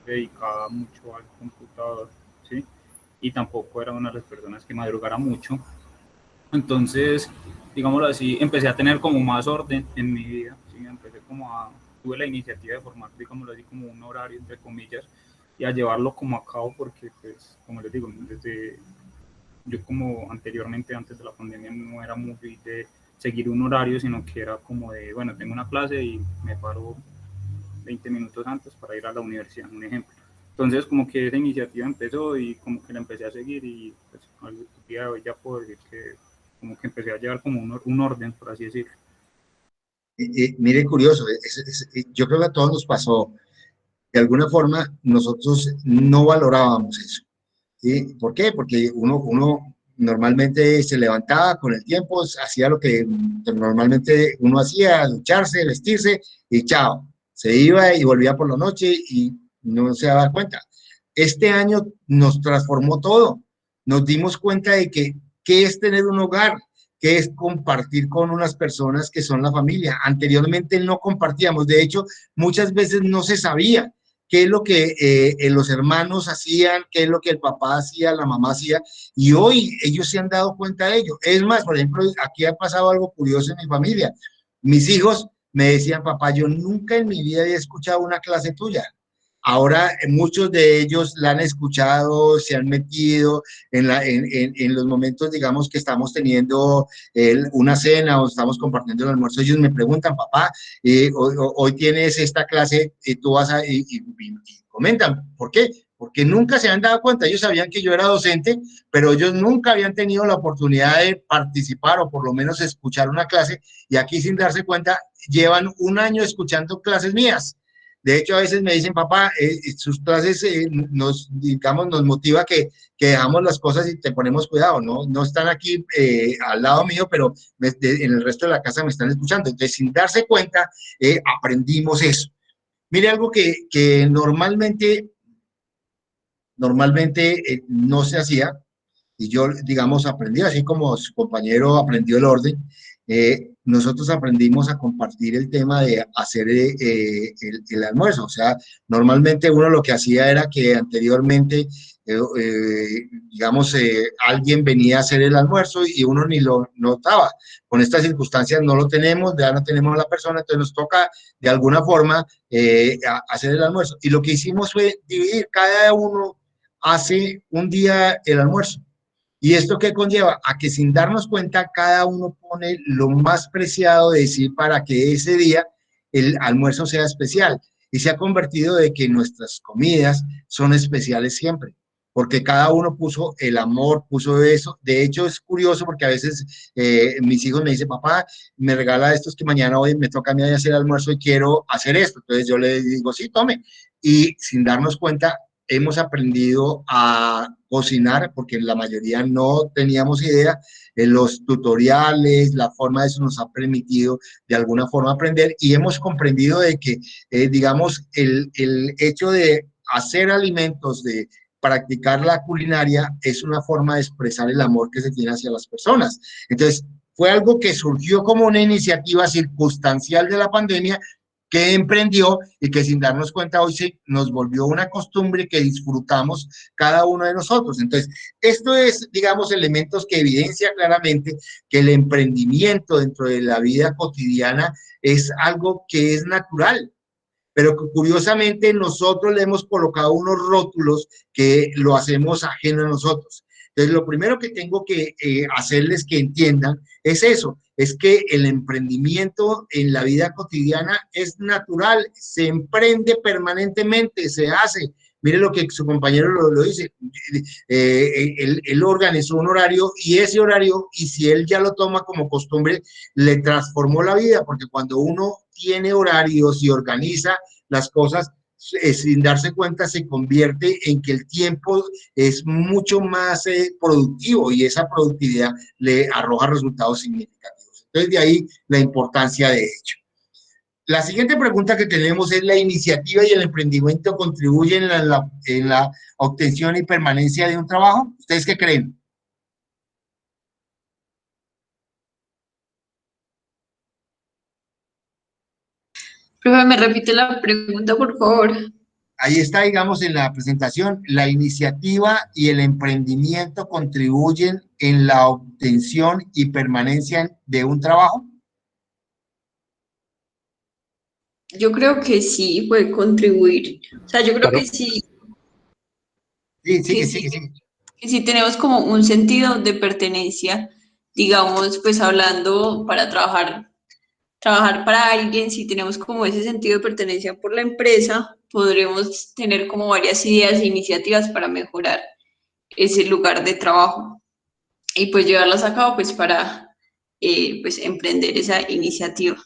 dedicada mucho al computador, ¿sí? Y tampoco era una de las personas que madrugara mucho. Entonces, digámoslo así, empecé a tener como más orden en mi vida, ¿sí? Tuve la iniciativa de formar, digámoslo así, como un horario, entre comillas, y a llevarlo como a cabo porque, pues, como les digo, yo como anteriormente, antes de la pandemia, no era muy de seguir un horario, sino que era como de, bueno, tengo una clase y me paro 20 minutos antes para ir a la universidad, un ejemplo. Entonces, como que esa iniciativa empezó y como que la empecé a seguir y pues al día de hoy ya puedo decir que como que empecé a llevar como un orden, por así decirlo. Mire, curioso, yo creo que a todos nos pasó. de alguna forma nosotros no valorábamos eso. ¿Sí? ¿Por qué? Porque uno normalmente se levantaba con el tiempo, hacía lo que normalmente uno hacía, ducharse, vestirse y chao. Se iba y volvía por la noche y no se daba cuenta. Este año nos transformó todo. Nos dimos cuenta de que qué es tener un hogar, qué es compartir con unas personas que son la familia. Anteriormente no compartíamos, de hecho, muchas veces no se sabía qué es lo que los hermanos hacían, qué es lo que el papá hacía, la mamá hacía, y hoy ellos se han dado cuenta de ello. Es más, por ejemplo, aquí ha pasado algo curioso en mi familia. Mis hijos me decían, papá, yo nunca en mi vida había escuchado una clase tuya. Ahora muchos de ellos la han escuchado, se han metido en los momentos, digamos, que estamos teniendo una cena o estamos compartiendo el almuerzo. Ellos me preguntan, papá, hoy tienes esta clase, tú vas a, y comentan, ¿por qué? Porque nunca se han dado cuenta. Ellos sabían que yo era docente, pero ellos nunca habían tenido la oportunidad de participar o por lo menos escuchar una clase, y aquí sin darse cuenta llevan un año escuchando clases mías. De hecho, a veces me dicen, papá, sus clases digamos, nos motiva que dejamos las cosas y te ponemos cuidado, ¿no? No están aquí al lado mío, pero en el resto de la casa me están escuchando. Entonces, sin darse cuenta, aprendimos eso. Mire, algo que normalmente no se hacía, y yo, digamos, aprendí, así como su compañero aprendió el orden, nosotros aprendimos a compartir el tema de hacer el almuerzo. O sea, normalmente uno lo que hacía era que anteriormente, digamos, alguien venía a hacer el almuerzo y uno ni lo notaba. Con estas circunstancias no lo tenemos, ya no tenemos la persona, entonces nos toca de alguna forma hacer el almuerzo. Y lo que hicimos fue dividir, cada uno hace un día el almuerzo. ¿Y esto qué conlleva? A que sin darnos cuenta, cada uno pone lo más preciado de sí para que ese día el almuerzo sea especial. Y se ha convertido de que nuestras comidas son especiales siempre, porque cada uno puso el amor, puso eso. De hecho, es curioso porque a veces mis hijos me dicen, papá, me regala esto, es que mañana hoy me toca a mí hacer almuerzo y quiero hacer esto. Entonces yo le digo, sí, tome. Y sin darnos cuenta, hemos aprendido a cocinar, porque la mayoría no teníamos idea. Los tutoriales, la forma de eso nos ha permitido de alguna forma aprender, y hemos comprendido de que, digamos, el hecho de hacer alimentos, de practicar la culinaria, es una forma de expresar el amor que se tiene hacia las personas. Entonces, fue algo que surgió como una iniciativa circunstancial de la pandemia, que emprendió y que sin darnos cuenta hoy se nos volvió una costumbre que disfrutamos cada uno de nosotros. Entonces, esto es, digamos, elementos que evidencia claramente que el emprendimiento dentro de la vida cotidiana es algo que es natural, pero que curiosamente nosotros le hemos colocado unos rótulos que lo hacemos ajeno a nosotros. Entonces, lo primero que tengo que hacerles que entiendan es eso, es que el emprendimiento en la vida cotidiana es natural, se emprende permanentemente, se hace. Mire lo que su compañero lo dice, él organizó un horario, y ese horario, y si él ya lo toma como costumbre, le transformó la vida, porque cuando uno tiene horarios y organiza las cosas, sin darse cuenta, se convierte en que el tiempo es mucho más productivo, y esa productividad le arroja resultados significativos. Entonces, de ahí la importancia de ello. La siguiente pregunta que tenemos es: ¿la iniciativa y el emprendimiento contribuyen en la obtención y permanencia de un trabajo? ¿Ustedes qué creen? Profe, me repite la pregunta, por favor. Ahí está, digamos, en la presentación: ¿la iniciativa y el emprendimiento contribuyen en la obtención y permanencia de un trabajo? Yo creo que sí puede contribuir. O sea, yo creo Claro. que sí, Sí, que sí. que sí tenemos como un sentido de pertenencia, digamos, pues hablando para trabajar para alguien, si tenemos como ese sentido de pertenencia por la empresa, podremos tener como varias ideas e iniciativas para mejorar ese lugar de trabajo y pues llevarlas a cabo pues para pues emprender esa iniciativa.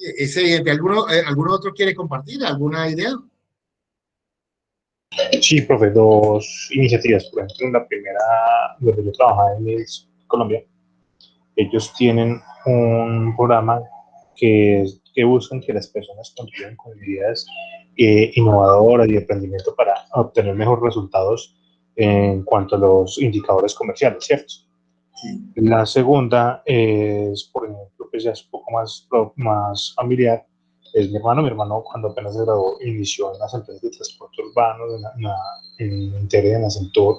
Es evidente. ¿Alguno otro quiere compartir alguna idea? Sí, profe, dos iniciativas. Por ejemplo, la primera, donde yo trabajaba en Mills, Colombia, ellos tienen un programa que buscan que las personas contribuyan con ideas innovadoras y de emprendimiento para obtener mejores resultados en cuanto a los indicadores comerciales, ¿cierto? Sí. La segunda es, por ejemplo, que ya es un poco más familiar, es mi hermano cuando apenas se graduó inició en las empresas de transporte urbano, en Integra, en Acentor,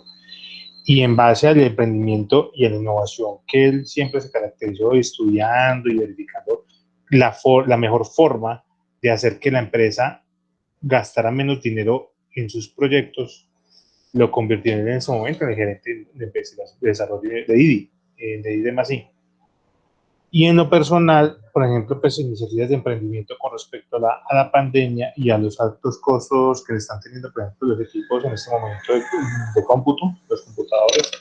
y en base al emprendimiento y a la innovación que él siempre se caracterizó estudiando y verificando la mejor forma de hacer que la empresa gastara menos dinero en sus proyectos, lo convirtió en ese momento en el gerente de desarrollo de IDI, de IDI más I. Y en lo personal, por ejemplo, pues iniciativas de emprendimiento con respecto a la pandemia y a los altos costos que le están teniendo, por ejemplo, los equipos en este momento de cómputo, los computadores.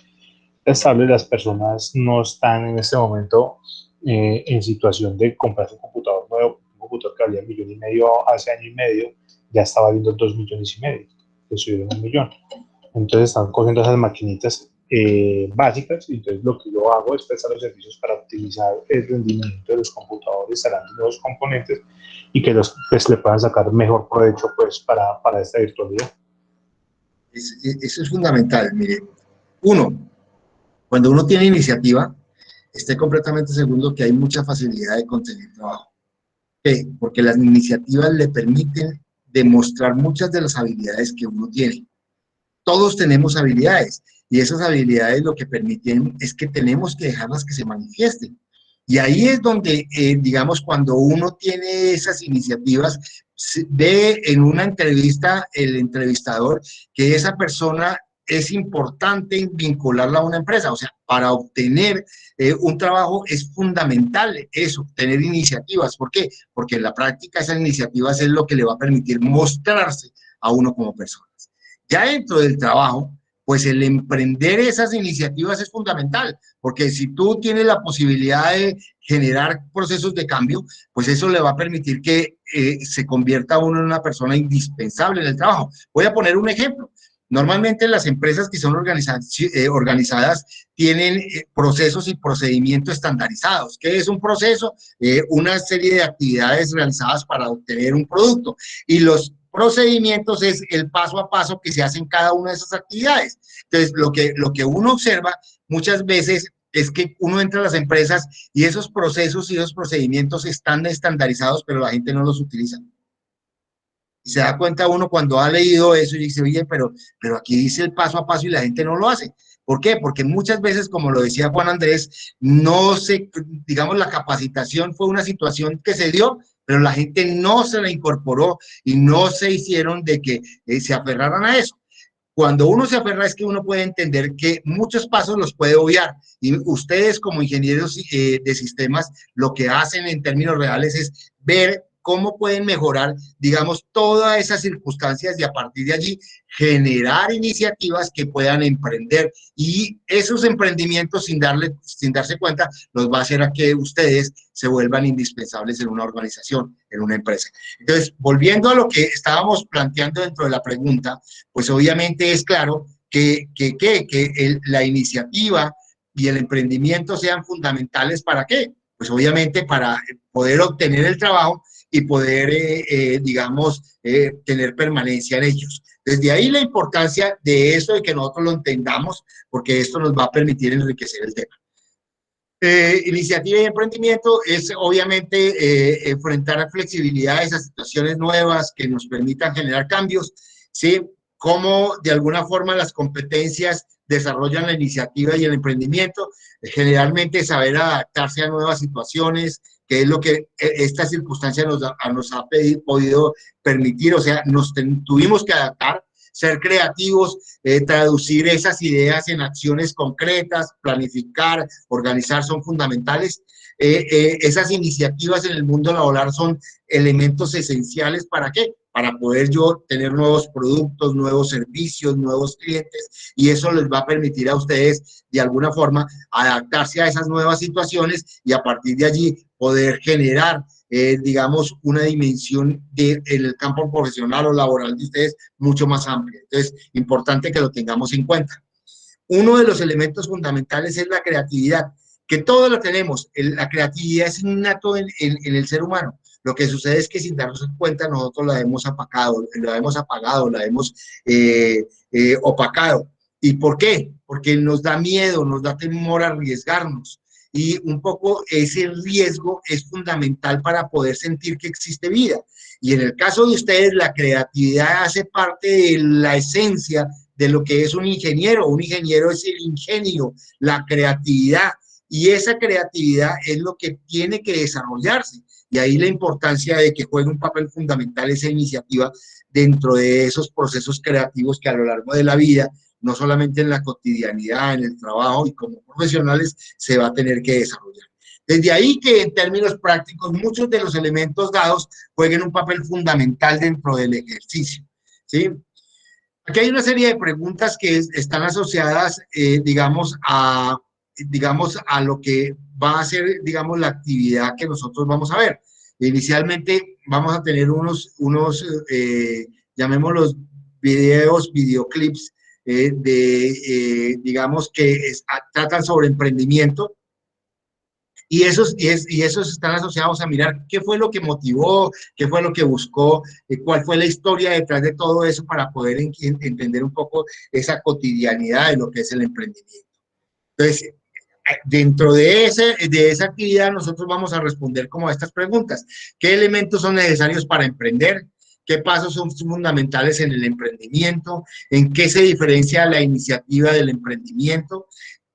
Las personas no están en este momento en situación de comprarse un computador nuevo. Un computador que valía $1,500,000 hace año y medio, ya está valiendo $2,500,000, que subieron $1,000,000. Entonces están cogiendo esas maquinitas básicas, y entonces lo que yo hago es prestar los servicios para optimizar el rendimiento de los computadores, instalando nuevos componentes y que pues, le puedan sacar mejor provecho pues, para esta virtualidad. Eso es fundamental. Mire, cuando uno tiene iniciativa, esté completamente seguro que hay mucha facilidad de conseguir trabajo. ¿Por qué? Porque las iniciativas le permiten demostrar muchas de las habilidades que uno tiene. Todos tenemos habilidades, y esas habilidades lo que permiten es que tenemos que dejarlas que se manifiesten. Y ahí es donde, digamos, cuando uno tiene esas iniciativas, ve en una entrevista el entrevistador que esa persona es importante vincularla a una empresa. O sea, para obtener un trabajo es fundamental eso, tener iniciativas. ¿Por qué? Porque en la práctica esas iniciativas es lo que le va a permitir mostrarse a uno como persona. Ya dentro del trabajo, pues el emprender esas iniciativas es fundamental, porque si tú tienes la posibilidad de generar procesos de cambio, pues eso le va a permitir que se convierta uno en una persona indispensable en el trabajo. Voy a poner un ejemplo. Normalmente las empresas que son organizadas tienen procesos y procedimientos estandarizados. ¿Qué es un proceso? Una serie de actividades realizadas para obtener un producto. Y los procedimientos es el paso a paso que se hace en cada una de esas actividades. Entonces, lo que uno observa muchas veces es que uno entra a las empresas y esos procesos y esos procedimientos están estandarizados, pero la gente no los utiliza. Y se da cuenta uno cuando ha leído eso y dice, oye, pero aquí dice el paso a paso y la gente no lo hace. ¿Por qué? Porque muchas veces, como lo decía Juan Andrés, digamos, la capacitación fue una situación que se dio, pero la gente no se la incorporó y no se hicieron de que se aferraran a eso. Cuando uno se aferra es que uno puede entender que muchos pasos los puede obviar, y ustedes como ingenieros de sistemas lo que hacen en términos reales es ver cómo pueden mejorar, digamos, todas esas circunstancias y a partir de allí generar iniciativas que puedan emprender, y esos emprendimientos sin darse cuenta los va a hacer a que ustedes se vuelvan indispensables en una organización, en una empresa. Entonces, volviendo a lo que estábamos planteando dentro de la pregunta, pues obviamente es claro que la iniciativa y el emprendimiento sean fundamentales. ¿Para qué? Pues obviamente para poder obtener el trabajo y poder, digamos, tener permanencia en ellos. Desde ahí la importancia de eso y que nosotros lo entendamos, porque esto nos va a permitir enriquecer el tema. Iniciativa y emprendimiento es obviamente enfrentar a flexibilidades, a situaciones nuevas que nos permitan generar cambios, ¿sí? Cómo de alguna forma las competencias desarrollan la iniciativa y el emprendimiento, generalmente saber adaptarse a nuevas situaciones, que es lo que esta circunstancia nos ha podido permitir. O sea, nos tuvimos que adaptar, ser creativos, traducir esas ideas en acciones concretas, planificar, organizar son fundamentales. Esas iniciativas en el mundo laboral son elementos esenciales. ¿Para qué? Para poder yo tener nuevos productos, nuevos servicios, nuevos clientes, y eso les va a permitir a ustedes de alguna forma adaptarse a esas nuevas situaciones y a partir de allí poder generar digamos, una dimensión en el campo profesional o laboral de ustedes mucho más amplia. Entonces, importante que lo tengamos en cuenta. Uno de los elementos fundamentales es la creatividad, que todos lo tenemos. La creatividad es innato en el ser humano. Lo que sucede es que sin darnos cuenta nosotros la hemos apagado, la hemos opacado. ¿Y por qué? Porque nos da miedo, nos da temor a arriesgarnos. Y un poco ese riesgo es fundamental para poder sentir que existe vida. Y en el caso de ustedes, la creatividad hace parte de la esencia de lo que es un ingeniero. Un ingeniero es el ingenio, la creatividad. Y esa creatividad es lo que tiene que desarrollarse. Y ahí la importancia de que juegue un papel fundamental esa iniciativa dentro de esos procesos creativos que a lo largo de la vida, no solamente en la cotidianidad, en el trabajo y como profesionales, se va a tener que desarrollar. Desde ahí que en términos prácticos, muchos de los elementos dados jueguen un papel fundamental dentro del ejercicio, ¿sí? Aquí hay una serie de preguntas que están asociadas, digamos, a lo que va a ser, digamos, la actividad que nosotros vamos a ver. Inicialmente vamos a tener llamémoslos videoclips, digamos, que tratan sobre emprendimiento, y esos están asociados a mirar qué fue lo que motivó, qué fue lo que buscó, cuál fue la historia detrás de todo eso para poder entender un poco esa cotidianidad de lo que es el emprendimiento. Entonces, dentro de esa actividad nosotros vamos a responder como a estas preguntas. ¿Qué elementos son necesarios para emprender? ¿Qué pasos son fundamentales en el emprendimiento? ¿En qué se diferencia la iniciativa del emprendimiento?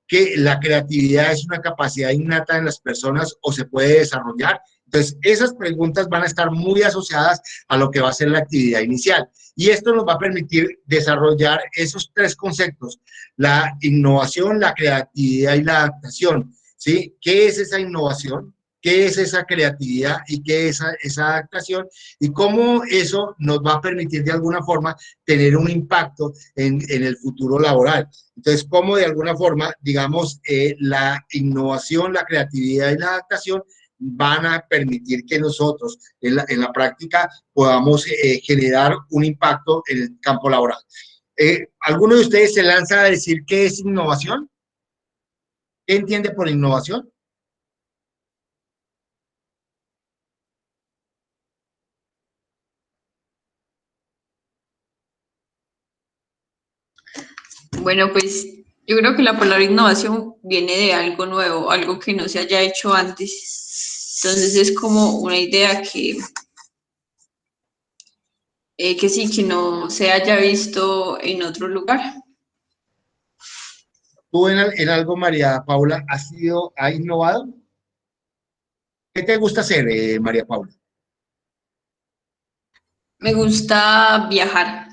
¿Que la creatividad es una capacidad innata en las personas o se puede desarrollar? Entonces, esas preguntas van a estar muy asociadas a lo que va a ser la actividad inicial. Y esto nos va a permitir desarrollar esos tres conceptos: la innovación, la creatividad y la adaptación, ¿sí? ¿Qué es esa innovación? ¿Qué es esa creatividad? ¿Y qué es esa adaptación? Y cómo eso nos va a permitir de alguna forma tener un impacto en el futuro laboral. Entonces, cómo de alguna forma, digamos, la innovación, la creatividad y la adaptación van a permitir que nosotros en la práctica podamos generar un impacto en el campo laboral. ¿Alguno de ustedes se lanza a decir qué es innovación? ¿Qué entiende por innovación? Bueno, pues yo creo que la palabra innovación viene de algo nuevo, algo que no se haya hecho antes. Entonces es como una idea que sí, que no se haya visto en otro lugar. ¿Tú en algo, María Paula, has innovado? ¿Qué te gusta hacer, María Paula? Me gusta viajar.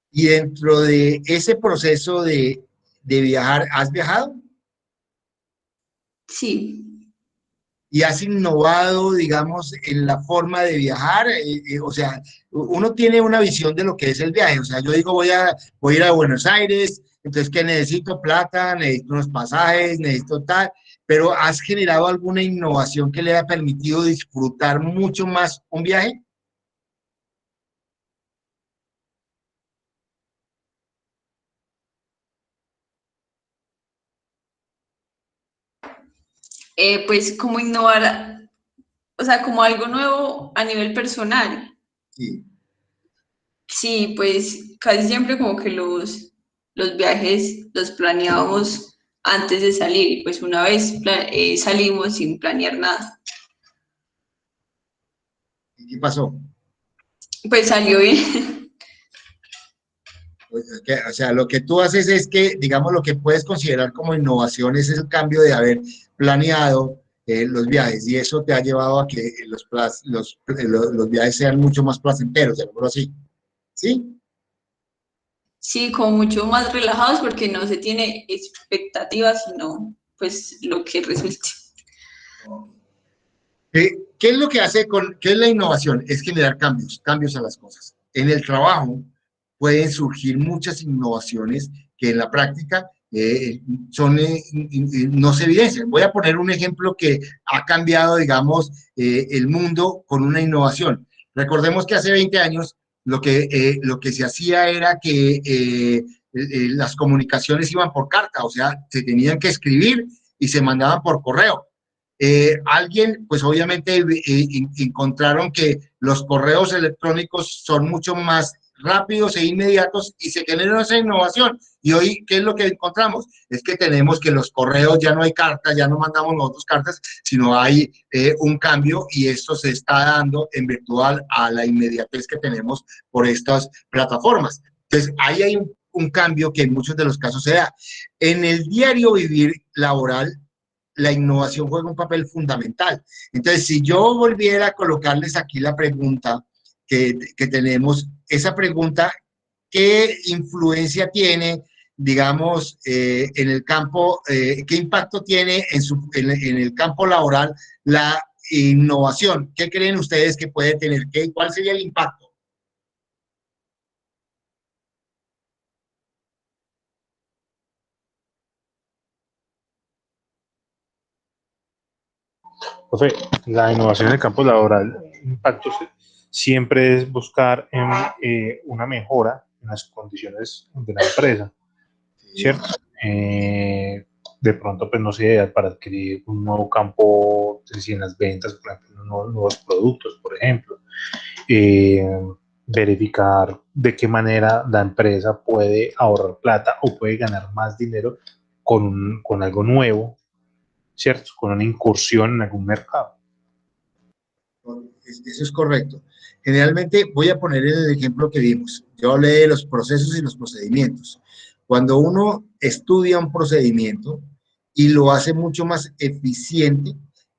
Y dentro de ese proceso de viajar, ¿has viajado? Sí. ¿Y has innovado, digamos, en la forma de viajar? O sea, uno tiene una visión de lo que es el viaje. O sea, yo digo, voy a ir a Buenos Aires, entonces, ¿qué necesito? Plata, necesito unos pasajes, necesito tal. Pero ¿has generado alguna innovación que le haya permitido disfrutar mucho más un viaje? Pues como innovar, o sea, como algo nuevo a nivel personal. Sí. Sí, pues casi siempre como que los viajes los planeábamos antes de salir, y pues una vez salimos sin planear nada. ¿Y qué pasó? Pues salió bien. O sea, lo que tú haces es que, digamos, lo que puedes considerar como innovación es el cambio de haber planeado los viajes, y eso te ha llevado a que los viajes sean mucho más placenteros, llamémoslo así. ¿Sí? Sí, como mucho más relajados porque no se tiene expectativas, sino pues lo que resulte. ¿Qué es lo que hace qué es la innovación? Es generar cambios a las cosas. En el trabajo pueden surgir muchas innovaciones que en la práctica no se evidencian. Voy a poner un ejemplo que ha cambiado, digamos, el mundo con una innovación. Recordemos que hace 20 años lo que se hacía era que las comunicaciones iban por carta, o sea, se tenían que escribir y se mandaban por correo. Alguien, pues obviamente encontraron que los correos electrónicos son mucho más rápidos e inmediatos y se generó esa innovación. Y hoy, ¿qué es lo que encontramos? Es que tenemos que los correos ya no hay cartas, ya no mandamos nosotros cartas, sino hay un cambio y esto se está dando en virtual a la inmediatez que tenemos por estas plataformas. Entonces, ahí hay un cambio que en muchos de los casos se da. En el diario vivir laboral, la innovación juega un papel fundamental. Entonces, si yo volviera a colocarles aquí la pregunta que tenemos, esa pregunta, ¿qué influencia tiene, digamos, en el campo, qué impacto tiene en el campo laboral la innovación? ¿Qué creen ustedes que puede tener? ¿Cuál sería el impacto? Profe, la innovación en el campo laboral, impacto siempre es buscar una mejora en las condiciones de la empresa, ¿cierto? De pronto, pues no sé, para adquirir un nuevo campo, si en las ventas, por ejemplo, nuevos productos, por ejemplo, verificar de qué manera la empresa puede ahorrar plata o puede ganar más dinero con algo nuevo, ¿cierto? Con una incursión en algún mercado. Eso es correcto. Generalmente voy a poner el ejemplo que vimos. Yo hablé de los procesos y los procedimientos. Cuando uno estudia un procedimiento y lo hace mucho más eficiente,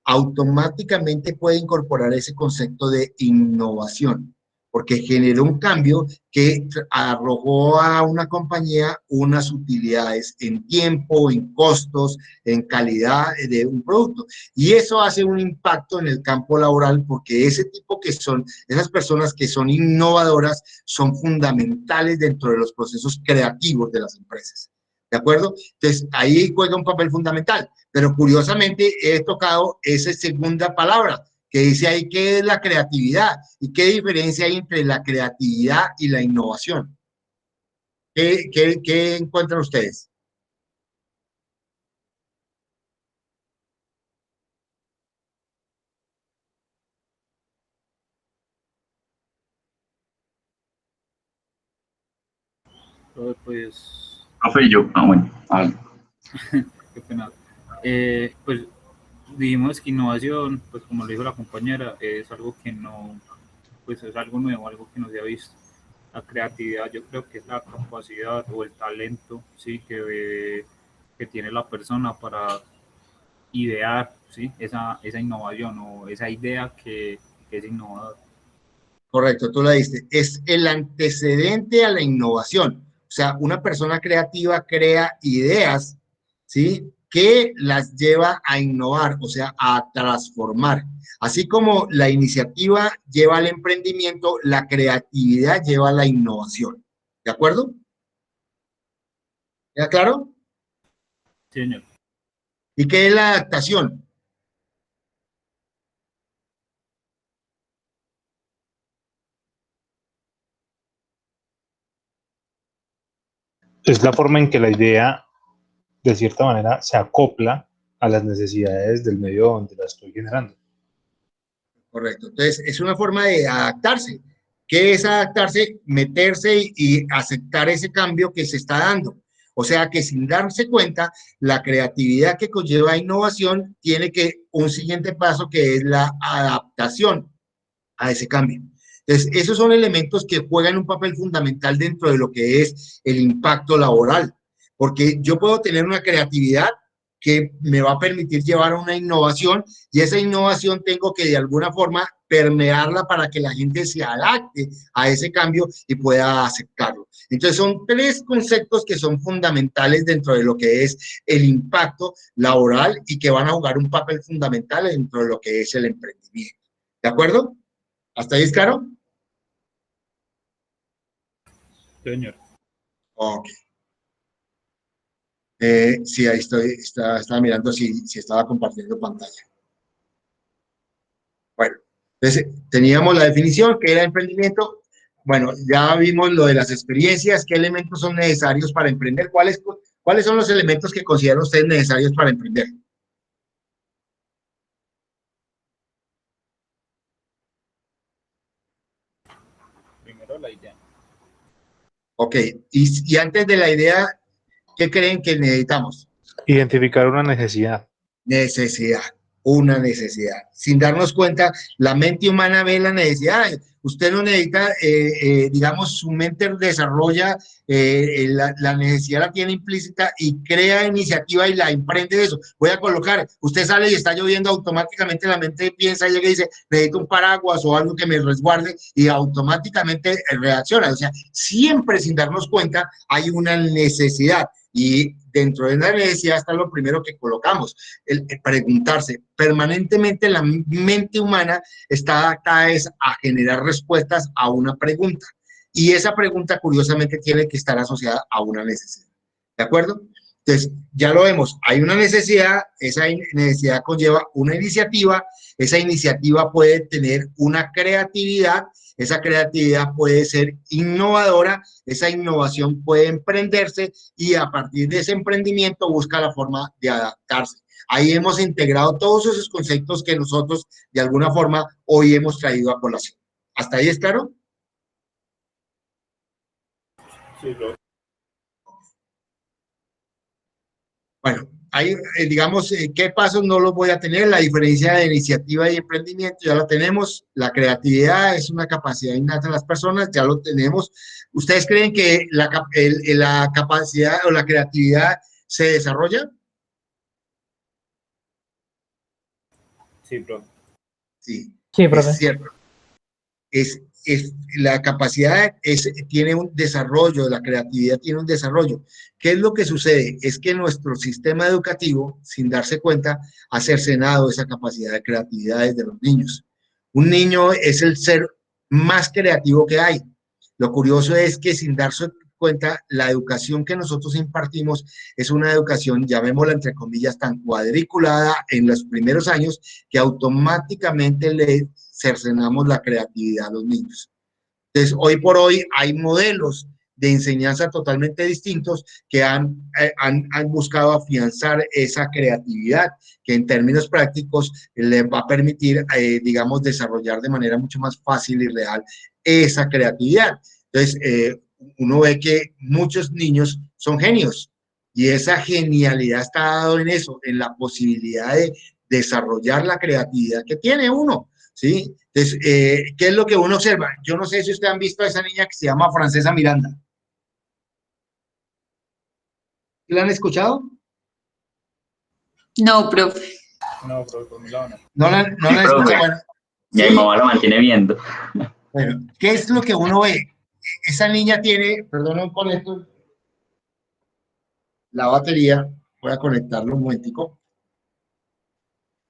automáticamente puede incorporar ese concepto de innovación, porque generó un cambio que arrojó a una compañía unas utilidades en tiempo, en costos, en calidad de un producto. Y eso hace un impacto en el campo laboral porque ese tipo que son, esas personas que son innovadoras son fundamentales dentro de los procesos creativos de las empresas. ¿De acuerdo? Entonces, ahí juega un papel fundamental. Pero curiosamente he tocado esa segunda palabra, que dice ahí qué es la creatividad y qué diferencia hay entre la creatividad y la innovación. ¿Qué encuentran ustedes? Pues, Profe, yo, bueno, qué pena. Pues dijimos que innovación, pues como le dijo la compañera, es algo que no, pues es algo nuevo, algo que no se ha visto. La creatividad yo creo que es la capacidad o el talento, sí, que tiene la persona para idear, sí, esa innovación o esa idea que es innovadora. Correcto, tú la diste. Es el antecedente a la innovación. O sea, una persona creativa crea ideas, ¿sí? Que las lleva a innovar, o sea, a transformar. Así como la iniciativa lleva al emprendimiento, la creatividad lleva a la innovación. ¿De acuerdo? ¿Ya claro? Sí, señor. ¿Y qué es la adaptación? Es la forma en que la idea, de cierta manera, se acopla a las necesidades del medio donde la estoy generando. Correcto. Entonces, es una forma de adaptarse. ¿Qué es adaptarse? Meterse y aceptar ese cambio que se está dando. O sea que sin darse cuenta, la creatividad que conlleva innovación tiene que un siguiente paso que es la adaptación a ese cambio. Entonces, esos son elementos que juegan un papel fundamental dentro de lo que es el impacto laboral, porque yo puedo tener una creatividad que me va a permitir llevar a una innovación y esa innovación tengo que de alguna forma permearla para que la gente se adapte a ese cambio y pueda aceptarlo. Entonces son tres conceptos que son fundamentales dentro de lo que es el impacto laboral y que van a jugar un papel fundamental dentro de lo que es el emprendimiento. ¿De acuerdo? ¿Hasta ahí es claro? Señor. Ok. Sí, ahí estoy, estaba mirando si estaba compartiendo pantalla. Bueno, entonces teníamos la definición que era emprendimiento. Bueno, ya vimos lo de las experiencias, qué elementos son necesarios para emprender, cuáles son los elementos que consideran ustedes necesarios para emprender. Primero la idea. Ok, y antes de la idea, ¿qué creen que necesitamos? Identificar una necesidad. Necesidad, una necesidad. Sin darnos cuenta, la mente humana ve la necesidad. Usted no necesita, digamos, su mente desarrolla, la necesidad la tiene implícita y crea iniciativa y la emprende de eso. Voy a colocar, usted sale y está lloviendo, automáticamente la mente piensa y llega y dice, necesito un paraguas o algo que me resguarde y automáticamente reacciona. O sea, siempre sin darnos cuenta hay una necesidad. Y dentro de la necesidad está lo primero que colocamos, el preguntarse. Permanentemente la mente humana está adaptada a generar respuestas a una pregunta. Y esa pregunta, curiosamente, tiene que estar asociada a una necesidad. ¿De acuerdo? Entonces, ya lo vemos, hay una necesidad, esa necesidad conlleva una iniciativa, esa iniciativa puede tener una creatividad, esa creatividad puede ser innovadora, esa innovación puede emprenderse y a partir de ese emprendimiento busca la forma de adaptarse. Ahí hemos integrado todos esos conceptos que nosotros de alguna forma hoy hemos traído a colación. ¿Hasta ahí es claro? Sí, Bueno, ahí, digamos, ¿qué pasos no los voy a tener? La diferencia de iniciativa y emprendimiento ya lo tenemos. La creatividad es una capacidad innata de las personas, ya lo tenemos. ¿Ustedes creen que la capacidad o la creatividad se desarrolla? sí, profe. Sí, Sí, profe. es cierto. La capacidad tiene un desarrollo, la creatividad tiene un desarrollo. ¿Qué es lo que sucede? Es que nuestro sistema educativo, sin darse cuenta, ha cercenado esa capacidad de creatividad desde los niños. Un niño es el ser más creativo que hay. Lo curioso es que sin darse cuenta, la educación que nosotros impartimos es una educación, llamémosla entre comillas, tan cuadriculada en los primeros años que automáticamente le cercenamos la creatividad a los niños. Entonces, hoy por hoy hay modelos de enseñanza totalmente distintos que han buscado afianzar esa creatividad, que en términos prácticos les va a permitir, digamos, desarrollar de manera mucho más fácil y real esa creatividad. Entonces, uno ve que muchos niños son genios y esa genialidad está dado en eso, en la posibilidad de desarrollar la creatividad que tiene uno. ¿Sí? Entonces, ¿qué es lo que uno observa? Yo no sé si ustedes han visto a esa niña que se llama Francesa Miranda. ¿La han escuchado? No, profe. No, profe, por mi lado no. No la han escuchado. Bueno, mi ¿sí? mamá lo mantiene viendo. Bueno, ¿qué es lo que uno ve? Esa niña tiene, perdón, conecto la batería, voy a conectarlo un momentico.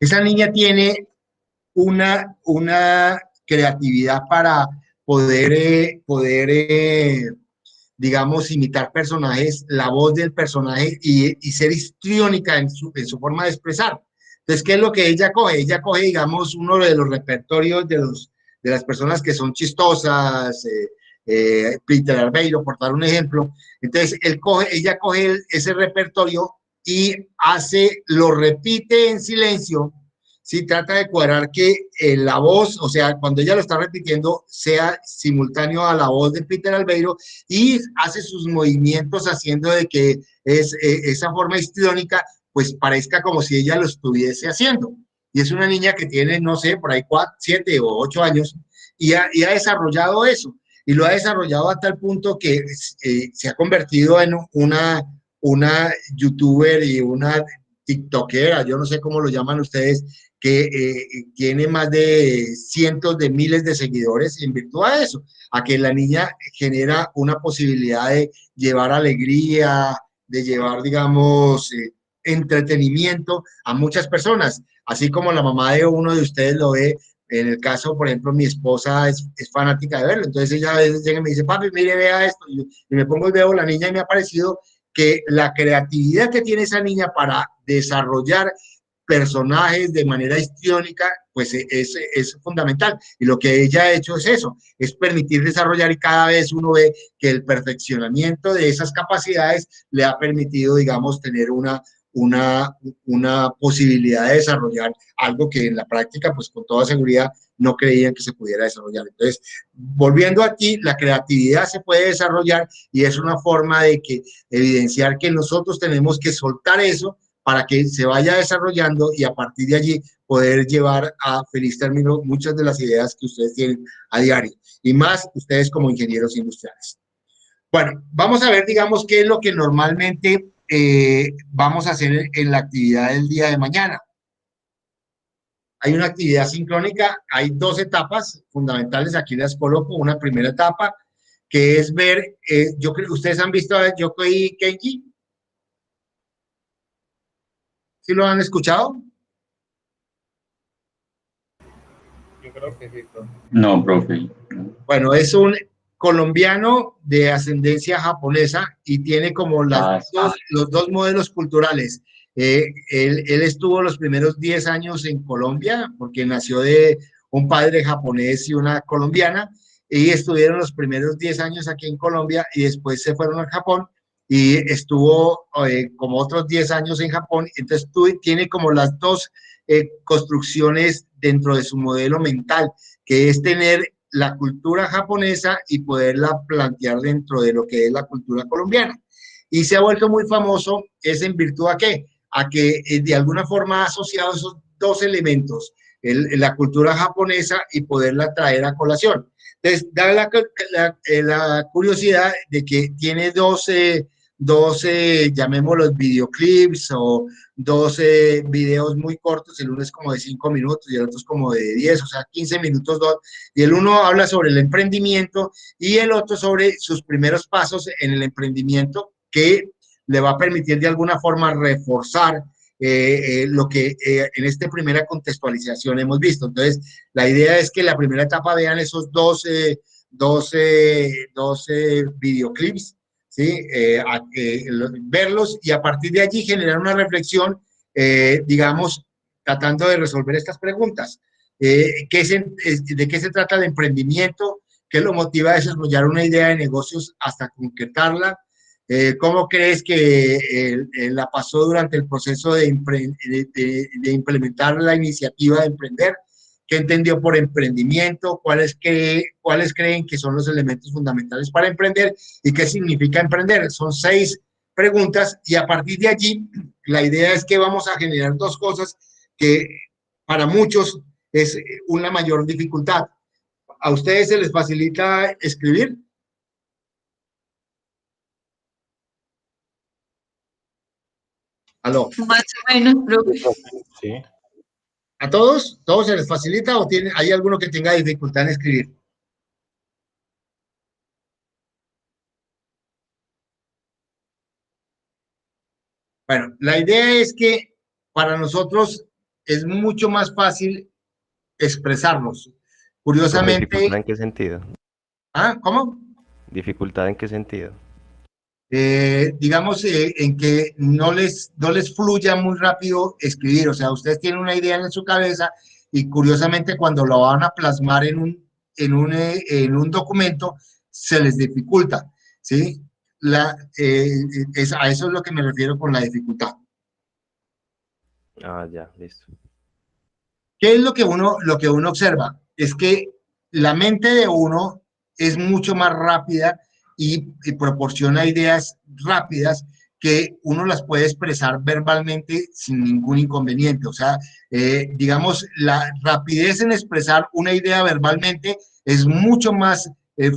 Esa niña tiene una creatividad para poder digamos, imitar personajes, la voz del personaje y ser histriónica en su forma de expresar. Entonces, ¿qué es lo que ella coge? Ella coge, digamos, uno de los repertorios de las personas que son chistosas, Peter Albeiro, por dar un ejemplo. Entonces, ella coge ese repertorio y lo repite en silencio. Sí, trata de cuadrar que la voz, o sea, cuando ella lo está repitiendo, sea simultáneo a la voz de Peter Albeiro y hace sus movimientos haciendo de que esa forma histriónica pues parezca como si ella lo estuviese haciendo. Y es una niña que tiene, no sé, por ahí 7 o 8 años y ha desarrollado eso. Y lo ha desarrollado a tal punto que se ha convertido en una youtuber y una tiktokera, yo no sé cómo lo llaman ustedes, que tiene más de cientos de miles de seguidores en virtud de eso, a que la niña genera una posibilidad de llevar alegría, de llevar, digamos, entretenimiento a muchas personas, así como la mamá de uno de ustedes lo ve. En el caso, por ejemplo, mi esposa es fanática de verlo, entonces ella a veces llega y me dice, papi, mire, vea esto, y me pongo y veo la niña y me ha parecido que la creatividad que tiene esa niña para desarrollar personajes de manera histriónica, pues es fundamental. Y lo que ella ha hecho es eso, es permitir desarrollar, y cada vez uno ve que el perfeccionamiento de esas capacidades le ha permitido, digamos, tener una posibilidad de desarrollar algo que en la práctica, pues con toda seguridad, no creían que se pudiera desarrollar. Entonces, volviendo aquí, la creatividad se puede desarrollar y es una forma de evidenciar que nosotros tenemos que soltar eso para que se vaya desarrollando y a partir de allí poder llevar a feliz término muchas de las ideas que ustedes tienen a diario, y más ustedes como ingenieros industriales. Bueno, vamos a ver, digamos, qué es lo que normalmente vamos a hacer en la actividad del día de mañana. Hay una actividad sincrónica, hay dos etapas fundamentales, aquí las coloco. Una primera etapa, que es ver, yo creo que ustedes han visto a Yokoi Kenji. ¿Sí lo han escuchado? Yo creo que sí, profe. No, profe. Bueno, es un colombiano de ascendencia japonesa y tiene como los dos modelos culturales. Él estuvo los primeros 10 años en Colombia porque nació de un padre japonés y una colombiana, y estuvieron los primeros 10 años aquí en Colombia y después se fueron a Japón y estuvo como otros 10 años en Japón. Entonces tiene como las dos construcciones dentro de su modelo mental, que es tener la cultura japonesa y poderla plantear dentro de lo que es la cultura colombiana. Y se ha vuelto muy famoso, ¿es en virtud a qué? A que de alguna forma ha asociado esos dos elementos, la cultura japonesa y poderla traer a colación. Entonces, da la curiosidad de que tiene 12, llamémoslos videoclips, o 12 videos muy cortos. El uno es como de 5 minutos y el otro es como de 10, o sea, 15 minutos, y el uno habla sobre el emprendimiento y el otro sobre sus primeros pasos en el emprendimiento, que le va a permitir de alguna forma reforzar lo que en esta primera contextualización hemos visto. Entonces, la idea es que la primera etapa vean esos 12 videoclips, ¿sí? Verlos y a partir de allí generar una reflexión, digamos, tratando de resolver estas preguntas. ¿De qué se trata el emprendimiento? ¿Qué lo motiva a desarrollar una idea de negocios hasta concretarla? ¿Cómo crees que la pasó durante el proceso de implementar la iniciativa de emprender? ¿Qué entendió por emprendimiento? ¿Cuáles creen que son los elementos fundamentales para emprender? ¿Y qué significa emprender? Son 6 preguntas y a partir de allí la idea es que vamos a generar dos cosas que para muchos es una mayor dificultad. ¿A ustedes se les facilita escribir? ¿Aló? Más o menos, profe. Sí. ¿A todos? ¿Todos se les facilita o hay alguno que tenga dificultad en escribir? Bueno, la idea es que para nosotros es mucho más fácil expresarnos. Curiosamente... ¿Dificultad en qué sentido? ¿Ah? ¿Cómo? ¿Dificultad en qué sentido? Digamos, en que no les fluya muy rápido escribir. O sea, ustedes tienen una idea en su cabeza y curiosamente cuando lo van a plasmar en un documento se les dificulta, ¿sí? A eso es lo que me refiero con la dificultad. Ah, ya, listo. ¿Qué es lo que uno observa? Es que la mente de uno es mucho más rápida y proporciona ideas rápidas que uno las puede expresar verbalmente sin ningún inconveniente. O sea, digamos, la rapidez en expresar una idea verbalmente es mucho más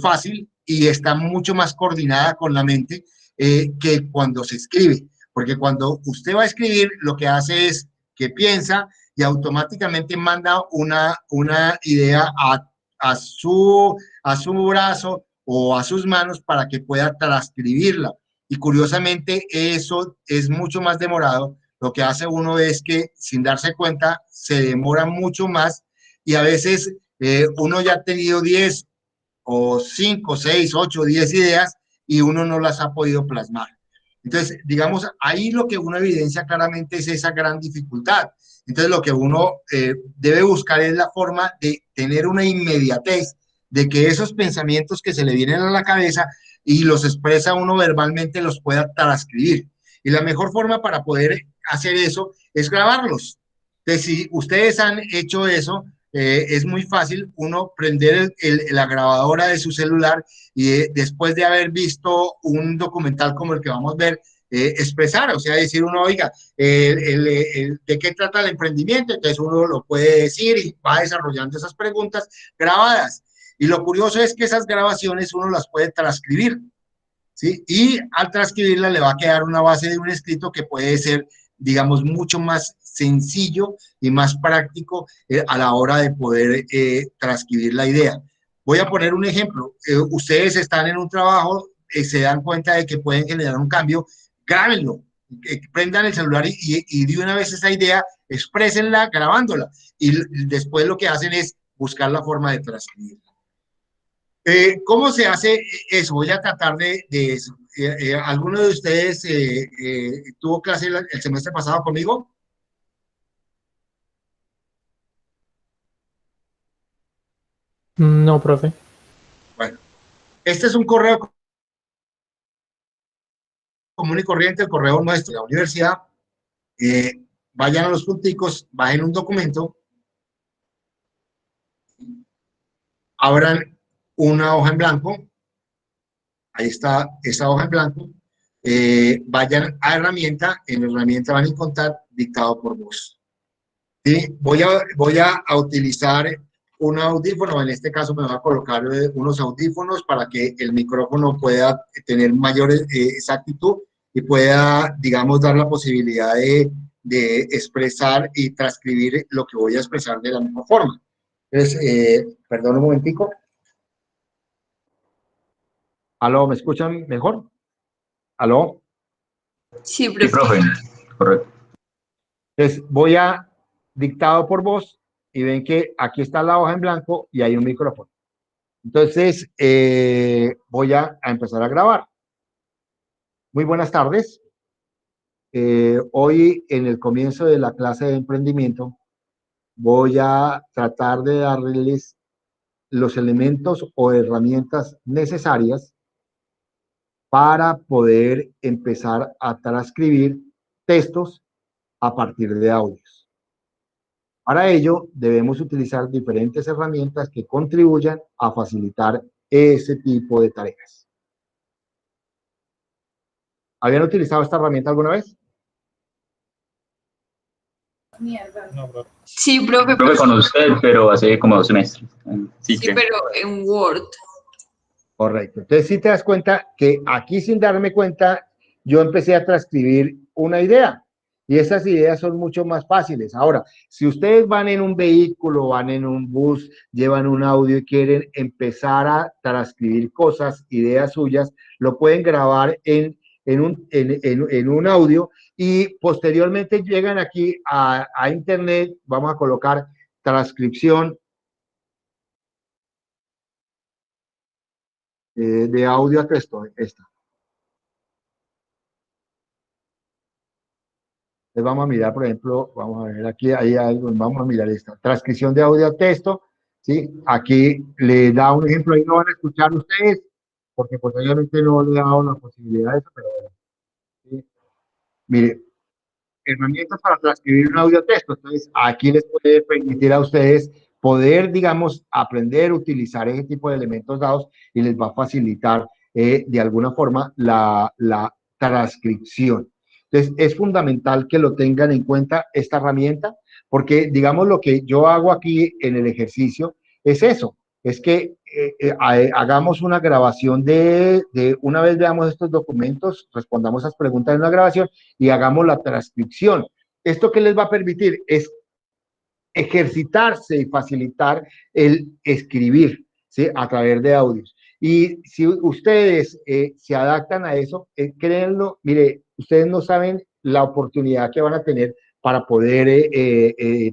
fácil y está mucho más coordinada con la mente que cuando se escribe. Porque cuando usted va a escribir, lo que hace es que piensa y automáticamente manda una idea a su brazo o a sus manos para que pueda transcribirla. Y curiosamente eso es mucho más demorado. Lo que hace uno es que sin darse cuenta se demora mucho más y a veces uno ya ha tenido 10 o 5, 6, 8, 10 ideas y uno no las ha podido plasmar. Entonces, digamos, ahí lo que uno evidencia claramente es esa gran dificultad. Entonces, lo que uno debe buscar es la forma de tener una inmediatez, de que esos pensamientos que se le vienen a la cabeza y los expresa uno verbalmente los pueda transcribir. Y la mejor forma para poder hacer eso es grabarlos. Entonces, si ustedes han hecho eso, es muy fácil uno prender la grabadora de su celular y después de haber visto un documental como el que vamos a ver, expresar, o sea, decir uno, oiga, ¿de qué trata el emprendimiento? Entonces uno lo puede decir y va desarrollando esas preguntas grabadas. Y lo curioso es que esas grabaciones uno las puede transcribir, ¿sí? Y al transcribirla le va a quedar una base de un escrito que puede ser, digamos, mucho más sencillo y más práctico a la hora de poder transcribir la idea. Voy a poner un ejemplo. Ustedes están en un trabajo, se dan cuenta de que pueden generar un cambio, grábenlo, prendan el celular y de una vez esa idea, exprésenla grabándola. Y después lo que hacen es buscar la forma de transcribirla. ¿Cómo se hace eso? Voy a tratar de eso. ¿Alguno de ustedes tuvo clase el semestre pasado conmigo? No, profe. Bueno, este es un correo común y corriente, el correo nuestro de la universidad. Vayan a los punticos, bajen un documento, abran una hoja en blanco. Ahí está esa hoja en blanco. Vayan a herramienta, en la herramienta van a encontrar dictado por voz. ¿Sí? Voy a utilizar un audífono, en este caso me voy a colocar unos audífonos para que el micrófono pueda tener mayor exactitud y pueda, digamos, dar la posibilidad de expresar y transcribir lo que voy a expresar de la misma forma. Entonces, perdón un momentico. ¿Aló? ¿Me escuchan mejor? ¿Aló? Sí, Sí, profe. profe, correcto. Entonces, voy a dictado por voz y ven que aquí está la hoja en blanco y hay un micrófono. Entonces, voy a empezar a grabar. Muy buenas tardes. Hoy, en el comienzo de la clase de emprendimiento, voy a tratar de darles los elementos o herramientas necesarias para poder empezar a transcribir textos a partir de audios. Para ello, debemos utilizar diferentes herramientas que contribuyan a facilitar ese tipo de tareas. ¿Habían utilizado esta herramienta alguna vez? No, profe. Sí, profe, Creo que con usted, pero hace como 2 semestres. Sí, sí, pero en Word. Correcto. Entonces, si te das cuenta que aquí, sin darme cuenta, yo empecé a transcribir una idea y esas ideas son mucho más fáciles. Ahora, si ustedes van en un vehículo, van en un bus, llevan un audio y quieren empezar a transcribir cosas, ideas suyas, lo pueden grabar en un audio y posteriormente llegan aquí a internet, vamos a colocar transcripción de audio a texto, esta. Entonces vamos a mirar, por ejemplo, vamos a ver aquí, hay algo, vamos a mirar esta, transcripción de audio a texto, ¿sí? Aquí le da un ejemplo, ahí no van a escuchar ustedes, porque pues obviamente no le he dado la posibilidad de eso, pero bueno, ¿sí? Mire, herramientas para transcribir un audio a texto, entonces aquí les puede permitir a ustedes poder, digamos, aprender a utilizar ese tipo de elementos dados y les va a facilitar de alguna forma la transcripción. Entonces, es fundamental que lo tengan en cuenta esta herramienta, porque, digamos, lo que yo hago aquí en el ejercicio es eso, es que hagamos una grabación una vez veamos estos documentos, respondamos esas preguntas en la grabación y hagamos la transcripción. ¿Esto qué les va a permitir? Es ejercitarse y facilitar el escribir, ¿sí? A través de audios. Y si ustedes se adaptan a eso, créanlo, mire, ustedes no saben la oportunidad que van a tener para poder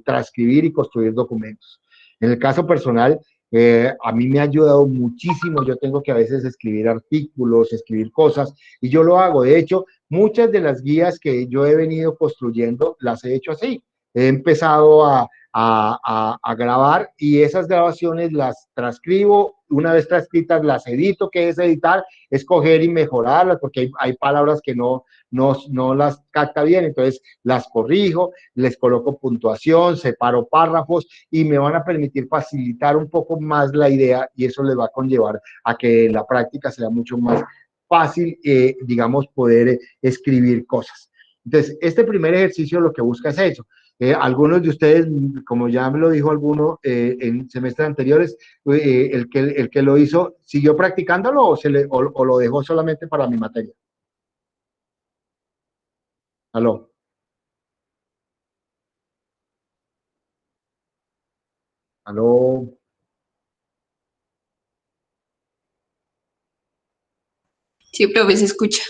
transcribir y construir documentos. En el caso personal, A mí me ha ayudado muchísimo. Yo tengo que a veces escribir artículos, escribir cosas, y yo lo hago. De hecho, muchas de las guías que yo he venido construyendo las he hecho así. He empezado a grabar y esas grabaciones las transcribo. Una vez transcritas, las edito, que es editar, escoger y mejorarlas, porque hay palabras que no las capta bien, entonces las corrijo, les coloco puntuación, separo párrafos y me van a permitir facilitar un poco más la idea, y eso le va a conllevar a que la práctica sea mucho más fácil, digamos, poder escribir cosas. Entonces, este primer ejercicio lo que busca es eso. Algunos de ustedes, como ya me lo dijo alguno en semestres anteriores, el que lo hizo, ¿siguió practicándolo o lo dejó solamente para mi materia? ¿Aló? ¿Aló? Sí, profe, se escucha.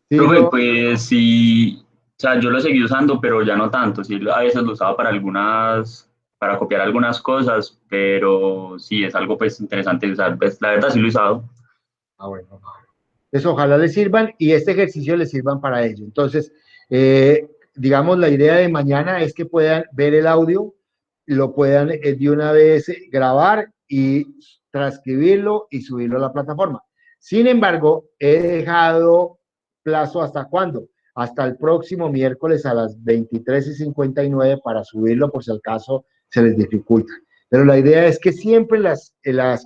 Sí, Profe, pues sí, o sea, yo lo seguí usando, pero ya no tanto. Sí, a veces lo usaba para copiar algunas cosas, pero sí, es algo pues interesante de usar. Pues, la verdad sí lo he usado. bueno. Entonces, ojalá les sirvan y este ejercicio les sirvan para ello. Entonces, digamos, la idea de mañana es que puedan ver el audio, lo puedan de una vez grabar y transcribirlo y subirlo a la plataforma. Sin embargo, he dejado plazo ¿hasta cuándo? Hasta el próximo miércoles a las 23:59 para subirlo por si al caso se les dificulta. Pero la idea es que siempre las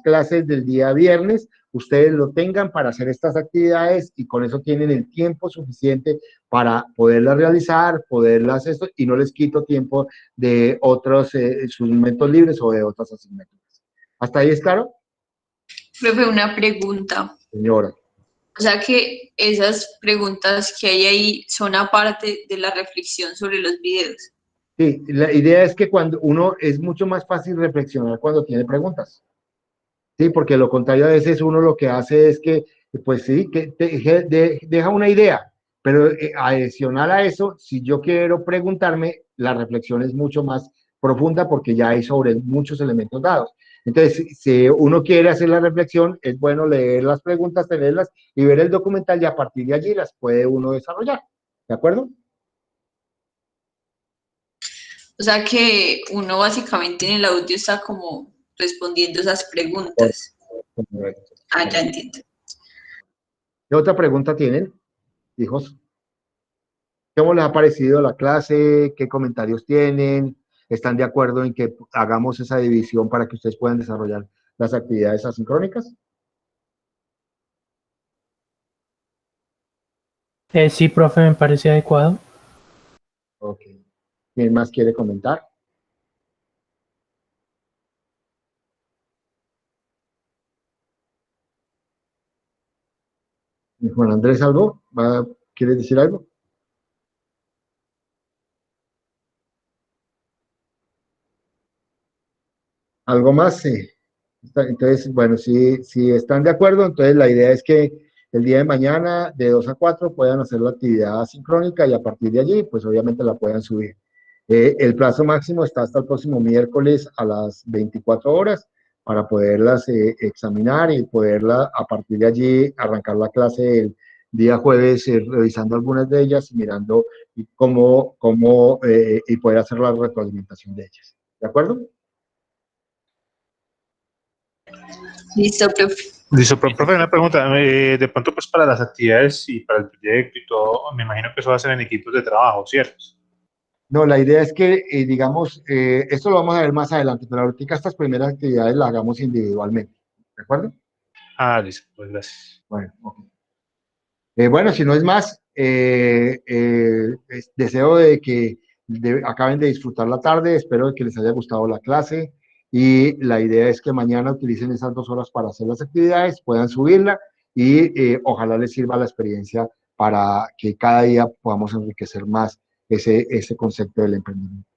clases del día viernes ustedes lo tengan para hacer estas actividades y con eso tienen el tiempo suficiente para poderlas realizar, poderlas esto, y no les quito tiempo de otros, sus momentos libres o de otras asignaturas. ¿Hasta ahí es claro? Profe, una pregunta. Señora. O sea que esas preguntas que hay ahí son aparte de la reflexión sobre los videos. Sí, la idea es que cuando uno es mucho más fácil reflexionar cuando tiene preguntas. Sí, porque lo contrario a veces uno lo que hace es que, pues sí, que deja una idea, pero adicional a eso, si yo quiero preguntarme, la reflexión es mucho más profunda porque ya hay sobre muchos elementos dados. Entonces, si uno quiere hacer la reflexión, es bueno leer las preguntas, tenerlas y ver el documental y a partir de allí las puede uno desarrollar. ¿De acuerdo? O sea que uno básicamente en el audio está como respondiendo esas preguntas. Correcto. Ah, ya entiendo. ¿Qué otra pregunta tienen, hijos? ¿Cómo les ha parecido la clase? ¿Qué comentarios tienen? ¿Están de acuerdo en que hagamos esa división para que ustedes puedan desarrollar las actividades asincrónicas? Sí, profe, me parece adecuado. Ok. ¿Quién más quiere comentar? Juan Andrés, ¿algo? ¿Quieres decir algo? ¿Algo más? Sí. Entonces, bueno, si están de acuerdo, entonces la idea es que el día de mañana, de 2 a 4, puedan hacer la actividad asincrónica y a partir de allí, pues obviamente la puedan subir. El plazo máximo está hasta el próximo miércoles a las 24 horas para poderlas examinar y poderla a partir de allí arrancar la clase el día jueves, revisando algunas de ellas y mirando cómo y poder hacer la retroalimentación de ellas. ¿De acuerdo? Listo, profe. Listo, profe, una pregunta. De pronto, pues para las actividades y para el proyecto y todo, me imagino que eso va a ser en equipos de trabajo, ¿cierto? No, la idea es que, digamos, esto lo vamos a ver más adelante, pero ahorita estas primeras actividades las hagamos individualmente. ¿De acuerdo? Ah, listo, pues gracias. Bueno, ok. Bueno, si no es más, deseo de que acaben de disfrutar la tarde, espero que les haya gustado la clase y la idea es que mañana utilicen esas 2 horas para hacer las actividades, puedan subirla y ojalá les sirva la experiencia para que cada día podamos enriquecer más ese concepto del emprendimiento.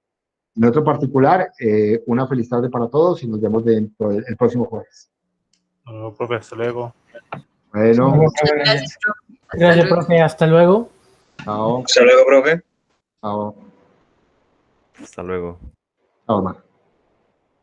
En otro particular, una feliz tarde para todos y nos vemos dentro el próximo jueves. No, profe, hasta luego. Bueno, Gracias, profe. Gracias, profe. Hasta luego. chao. Hasta luego, profe. Chao. Hasta luego. Chao, Omar.